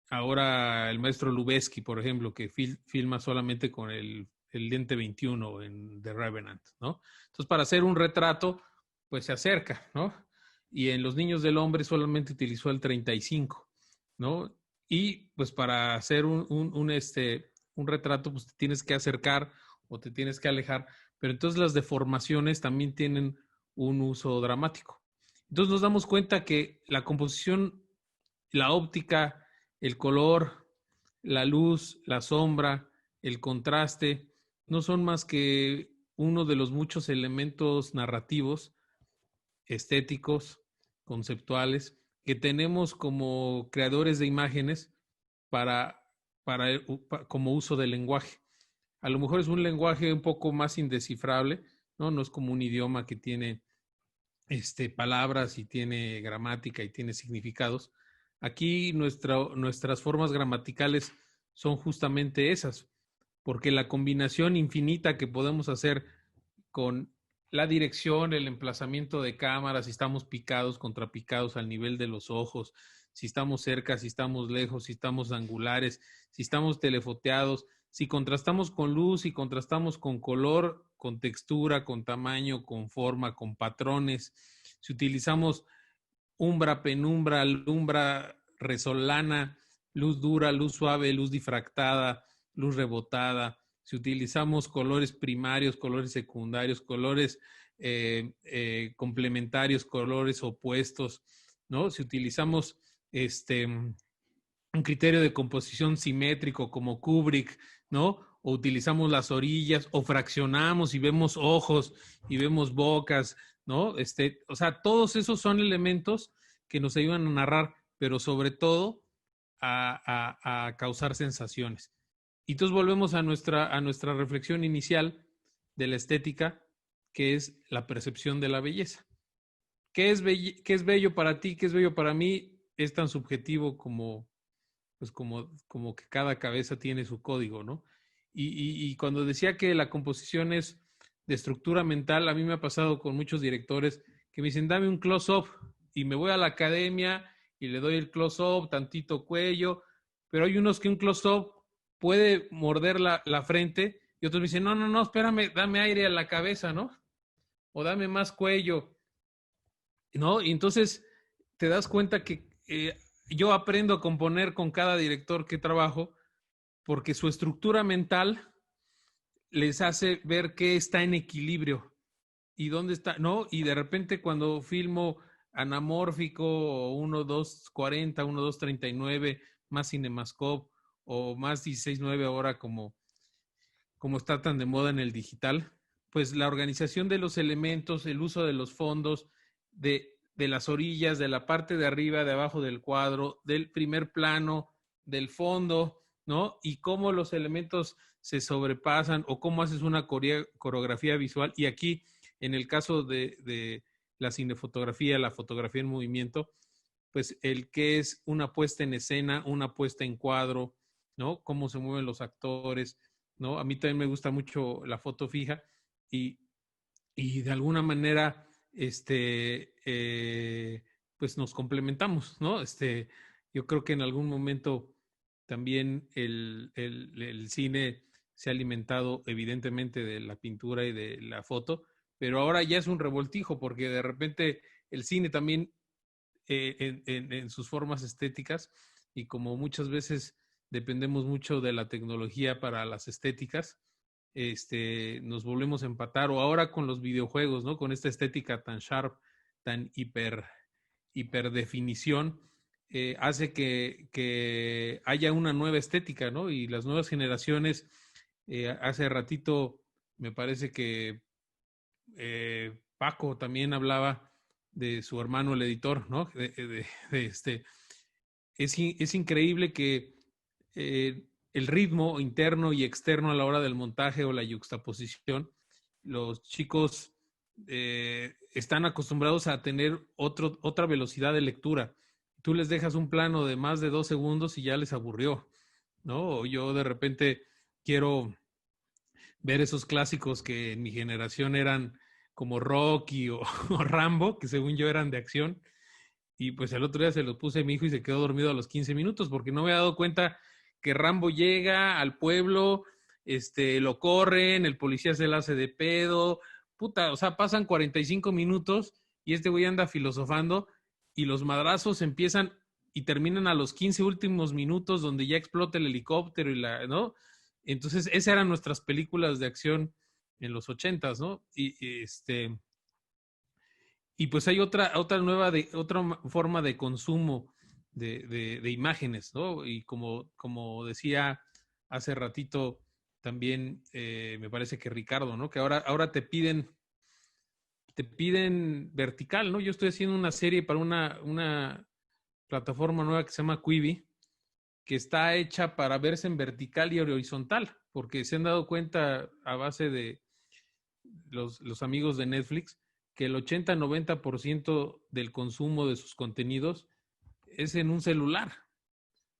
ahora el maestro Lubezki, por ejemplo, que filma solamente con el lente 21 en The Revenant, ¿no? Entonces, para hacer un retrato, pues se acerca, ¿no? Y en Los Niños del Hombre solamente utilizó el 35, ¿no? Y pues para hacer un retrato, pues te tienes que acercar o te tienes que alejar, pero entonces las deformaciones también tienen un uso dramático. Entonces nos damos cuenta que la composición, la óptica, el color, la luz, la sombra, el contraste, no son más que uno de los muchos elementos narrativos, estéticos, conceptuales, que tenemos como creadores de imágenes como uso del lenguaje. A lo mejor es un lenguaje un poco más indescifrable, ¿no? No es como un idioma que tiene palabras y tiene gramática y tiene significados. Aquí nuestras formas gramaticales son justamente esas, porque la combinación infinita que podemos hacer con la dirección, el emplazamiento de cámara, si estamos picados, contrapicados al nivel de los ojos, si estamos cerca, si estamos lejos, si estamos angulares, si estamos telefoteados, si contrastamos con luz, si contrastamos con color, con textura, con tamaño, con forma, con patrones, si utilizamos umbra, penumbra, lumbra, resolana, luz dura, luz suave, luz difractada, luz rebotada, si utilizamos colores primarios, colores secundarios, colores complementarios, colores opuestos, ¿no? Si utilizamos un criterio de composición simétrico como Kubrick, ¿no? O utilizamos las orillas, o fraccionamos y vemos ojos y vemos bocas, ¿no? O sea, todos esos son elementos que nos ayudan a narrar, pero sobre todo a causar sensaciones. Y entonces volvemos a nuestra reflexión inicial de la estética, que es la percepción de la belleza. ¿Qué es bello para ti? ¿Qué es bello para mí? Es tan subjetivo como que cada cabeza tiene su código, ¿no? Y cuando decía que la composición es de estructura mental, a mí me ha pasado con muchos directores que me dicen, dame un close-up, y me voy a la academia y le doy el close-up, tantito cuello, pero hay unos que un close-up puede morder la frente, y otros me dicen, no, espérame, dame aire a la cabeza, ¿no? O dame más cuello, ¿no? Y entonces te das cuenta que yo aprendo a componer con cada director que trabajo porque su estructura mental les hace ver qué está en equilibrio y dónde está, ¿no? Y de repente cuando filmo anamórfico o 1.2.40, 1.2.39, más Cinemascope o más 16.9 ahora como está tan de moda en el digital, pues la organización de los elementos, el uso de los fondos, de las orillas, de la parte de arriba, de abajo del cuadro, del primer plano, del fondo, ¿no? Y cómo los elementos se sobrepasan o cómo haces una coreografía visual. Y aquí, en el caso de la cinefotografía, la fotografía en movimiento, pues el que es una puesta en escena, una puesta en cuadro, ¿no? Cómo se mueven los actores, ¿no? A mí también me gusta mucho la foto fija y de alguna manera pues nos complementamos, ¿no? Yo creo que en algún momento también el cine se ha alimentado evidentemente de la pintura y de la foto, pero ahora ya es un revoltijo porque de repente el cine también en sus formas estéticas y como muchas veces dependemos mucho de la tecnología para las estéticas, nos volvemos a empatar, o ahora con los videojuegos, ¿no? Con esta estética tan sharp, tan hiperdefinición, hace que haya una nueva estética, ¿no? Y las nuevas generaciones, hace ratito me parece que Paco también hablaba de su hermano el editor, ¿no? Es increíble que el ritmo interno y externo a la hora del montaje o la yuxtaposición. Los chicos están acostumbrados a tener otra velocidad de lectura. Tú les dejas un plano de más de 2 segundos y ya les aburrió, ¿no? Yo de repente quiero ver esos clásicos que en mi generación eran como Rocky o Rambo, que según yo eran de acción. Y pues el otro día se los puse a mi hijo y se quedó dormido a los 15 minutos porque no me había dado cuenta que Rambo llega al pueblo, lo corren, el policía se la hace de pedo, puta, o sea, pasan 45 minutos y este güey anda filosofando y los madrazos empiezan y terminan a los 15 últimos minutos donde ya explota el helicóptero ¿no? Entonces, esas eran nuestras películas de acción en los 80s, ¿no? Y pues hay otra forma de consumo de imágenes, ¿no? Y como decía hace ratito también, me parece que Ricardo, ¿no? Que ahora te piden vertical, ¿no? Yo estoy haciendo una serie para una plataforma nueva que se llama Quibi, que está hecha para verse en vertical y horizontal, porque se han dado cuenta a base de los amigos de Netflix que el 80-90% del consumo de sus contenidos es en un celular,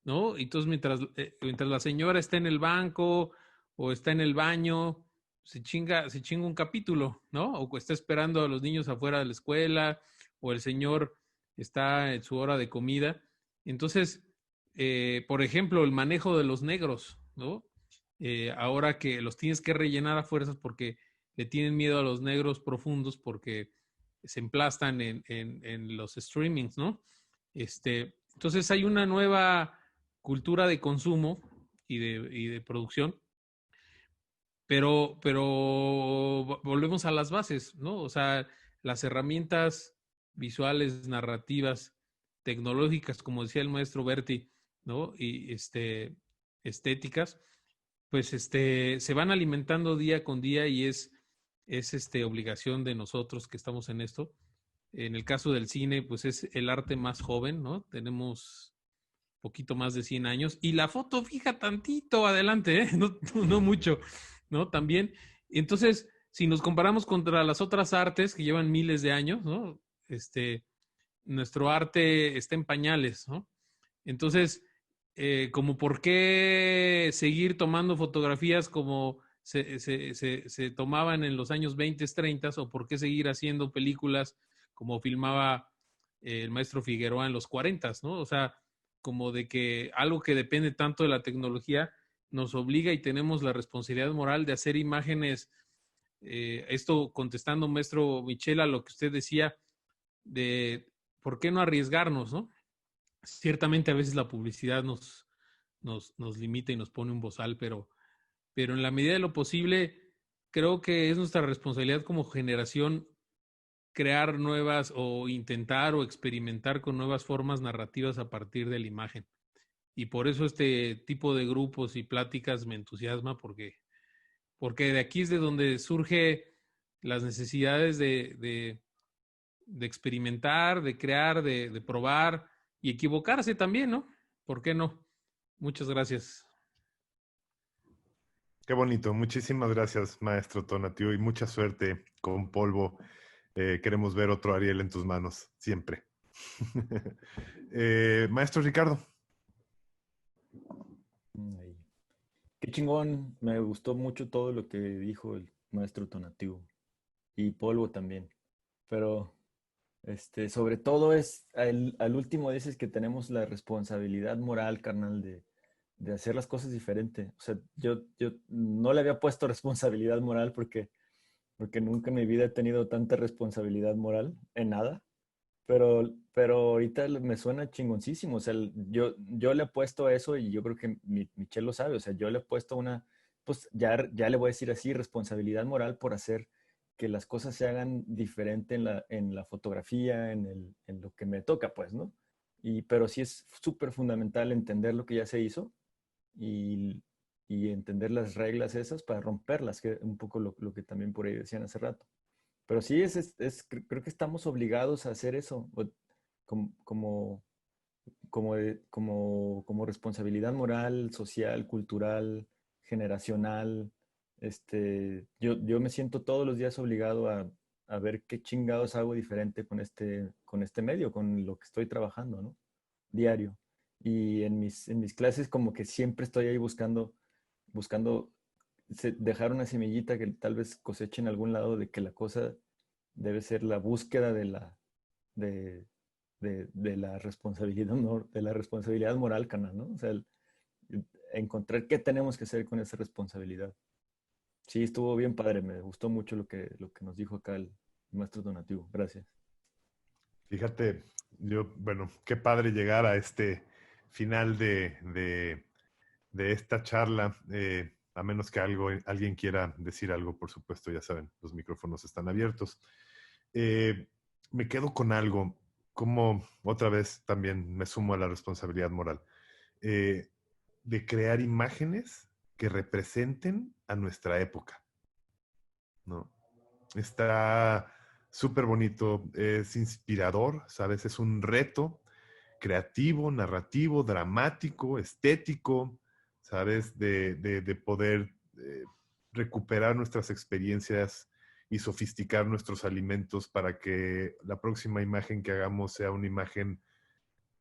¿no? Entonces, mientras la señora está en el banco o está en el baño, se chinga un capítulo, ¿no? O está esperando a los niños afuera de la escuela, o el señor está en su hora de comida. Entonces, por ejemplo, el manejo de los negros, ¿no? Ahora que los tienes que rellenar a fuerzas porque le tienen miedo a los negros profundos porque se emplastan en los streamings, ¿no? Entonces hay una nueva cultura de consumo y de producción, pero volvemos a las bases, ¿no? O sea, las herramientas visuales, narrativas, tecnológicas, como decía el maestro Berti, ¿no? Y estéticas, pues se van alimentando día con día y es obligación de nosotros que estamos en esto. En el caso del cine, pues es el arte más joven, ¿no? Tenemos poquito más de 100 años. Y la foto fija tantito adelante, ¿eh? No mucho, ¿no? También. Entonces, si nos comparamos contra las otras artes que llevan miles de años, ¿no? Nuestro arte está en pañales, ¿no? Entonces, como por qué seguir tomando fotografías como se tomaban en los años 20, 30, o por qué seguir haciendo películas como filmaba el maestro Figueroa en los 40, ¿no? O sea, como de que algo que depende tanto de la tecnología nos obliga y tenemos la responsabilidad moral de hacer imágenes. Esto contestando, maestro Michela, lo que usted decía de por qué no arriesgarnos, ¿no? Ciertamente a veces la publicidad nos limita y nos pone un bozal, pero en la medida de lo posible, creo que es nuestra responsabilidad como generación crear nuevas o intentar o experimentar con nuevas formas narrativas a partir de la imagen. Y por eso este tipo de grupos y pláticas me entusiasma porque de aquí es de donde surge las necesidades de experimentar, de crear, de probar y equivocarse también, ¿no? ¿Por qué no? Muchas gracias. Qué bonito. Muchísimas gracias, maestro Tonatiuh, y mucha suerte con Polvo. Queremos ver otro Ariel en tus manos, siempre. Maestro Ricardo. Qué chingón. Me gustó mucho todo lo que dijo el maestro Tonatiuh. Y Polvo también. Pero sobre todo al último dices que tenemos la responsabilidad moral, carnal, de hacer las cosas diferente. O sea, yo no le había puesto responsabilidad moral porque nunca en mi vida he tenido tanta responsabilidad moral en nada. Pero ahorita me suena chingoncísimo. O sea, yo le he puesto eso y yo creo que Michelle lo sabe. O sea, yo le he puesto pues ya le voy a decir así, responsabilidad moral por hacer que las cosas se hagan diferente en la fotografía, en lo que me toca, pues, ¿no? Pero sí es súper fundamental entender lo que ya se hizo y entender las reglas esas para romperlas, que es un poco lo que también por ahí decían hace rato. Pero sí, creo que estamos obligados a hacer eso, como como responsabilidad moral, social, cultural, generacional. Yo me siento todos los días obligado a ver qué chingados hago diferente con este medio, con lo que estoy trabajando, ¿no? Diario. Y en mis clases como que siempre estoy ahí buscando dejar una semillita que tal vez coseche en algún lado de que la cosa debe ser la búsqueda de la responsabilidad, de la responsabilidad moral, carnal, ¿no? O sea, encontrar qué tenemos que hacer con esa responsabilidad. Sí, estuvo bien padre, me gustó mucho lo que nos dijo acá el maestro Donativo. Gracias. Fíjate, bueno, qué padre llegar a este final de esta charla. A menos que alguien quiera decir algo, por supuesto, ya saben, los micrófonos están abiertos. Me quedo con algo, como otra vez también me sumo a la responsabilidad moral, de crear imágenes que representen a nuestra época, ¿no? Está súper bonito, es inspirador, ¿sabes? Es un reto creativo, narrativo, dramático, estético, ¿sabes? De poder recuperar nuestras experiencias y sofisticar nuestros alimentos para que la próxima imagen que hagamos sea una imagen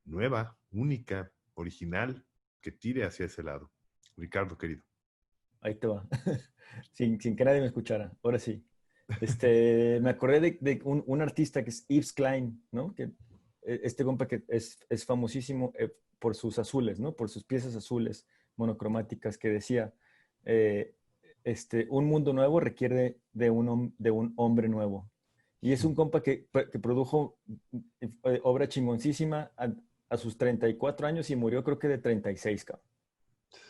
nueva, única, original, que tire hacia ese lado. Ricardo, querido. Ahí te va. sin que nadie me escuchara. Ahora sí. Me acordé de un artista que es Yves Klein, ¿no? Que este compa que es famosísimo por sus azules, ¿no? Por sus piezas azules monocromáticas, que decía, un mundo nuevo requiere de un hombre nuevo. Y es un compa que produjo obra chingoncísima a sus 34 años y murió creo que de 36, cabrón.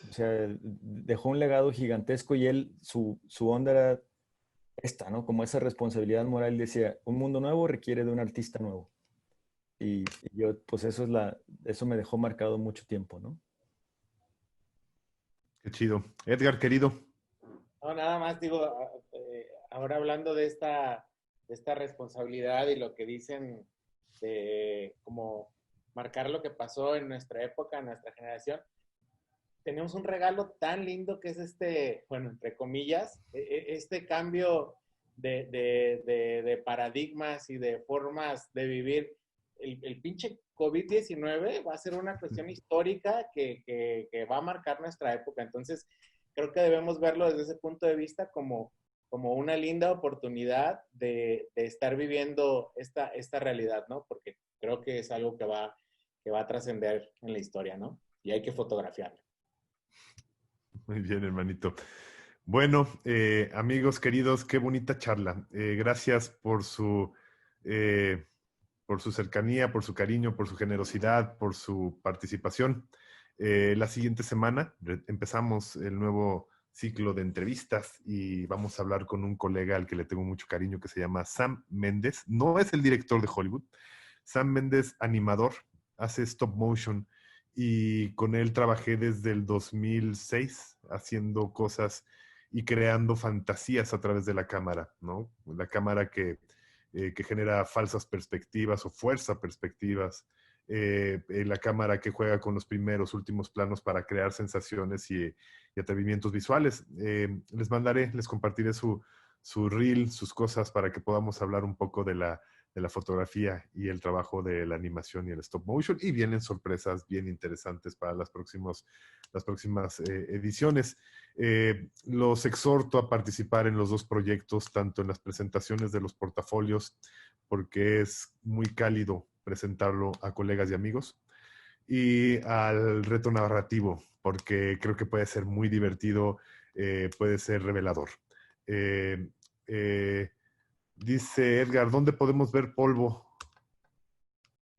O sea, dejó un legado gigantesco y él, su onda era esta, ¿no? Como esa responsabilidad moral, decía, un mundo nuevo requiere de un artista nuevo. Y yo, pues eso me dejó marcado mucho tiempo, ¿no? Qué chido. Edgar, querido. No, nada más digo, ahora hablando de esta responsabilidad y lo que dicen de como marcar lo que pasó en nuestra época, en nuestra generación, tenemos un regalo tan lindo que es bueno, entre comillas, este cambio de paradigmas y de formas de vivir. El pinche COVID-19 va a ser una cuestión histórica que va a marcar nuestra época. Entonces, creo que debemos verlo desde ese punto de vista como una linda oportunidad de estar viviendo esta realidad, ¿no? Porque creo que es algo que va a trascender en la historia, ¿no? Y hay que fotografiarlo. Muy bien, hermanito. Bueno, amigos queridos, qué bonita charla. Gracias por su cercanía, por su cariño, por su generosidad, por su participación. La siguiente semana empezamos el nuevo ciclo de entrevistas y vamos a hablar con un colega al que le tengo mucho cariño que se llama Sam Mendes. No es el director de Hollywood. Sam Mendes, animador, hace stop motion y con él trabajé desde el 2006 haciendo cosas y creando fantasías a través de la cámara, ¿no? La cámara que genera falsas perspectivas o fuerza perspectivas, la cámara que juega con los primeros, últimos planos para crear sensaciones y atrevimientos visuales. Les compartiré su reel, sus cosas para que podamos hablar un poco de la fotografía y el trabajo de la animación y el stop motion, y vienen sorpresas bien interesantes para las próximas ediciones. Los exhorto a participar en los dos proyectos, tanto en las presentaciones de los portafolios, porque es muy cálido presentarlo a colegas y amigos, y al reto narrativo, porque creo que puede ser muy divertido, puede ser revelador. Dice Edgar, ¿dónde podemos ver Polvo?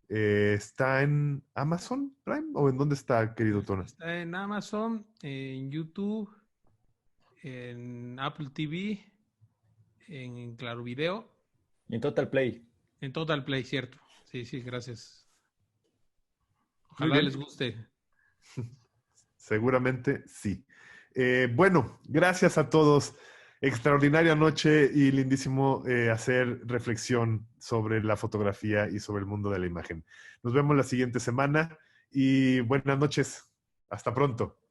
¿Está en Amazon Prime o en dónde está, querido Tono? Está en Amazon, en YouTube, en Apple TV, en Claro Video. Y en Total Play. En Total Play, cierto. Sí, gracias. Ojalá les guste. Seguramente sí. Bueno, gracias a todos. Extraordinaria noche y lindísimo hacer reflexión sobre la fotografía y sobre el mundo de la imagen. Nos vemos la siguiente semana y buenas noches. Hasta pronto.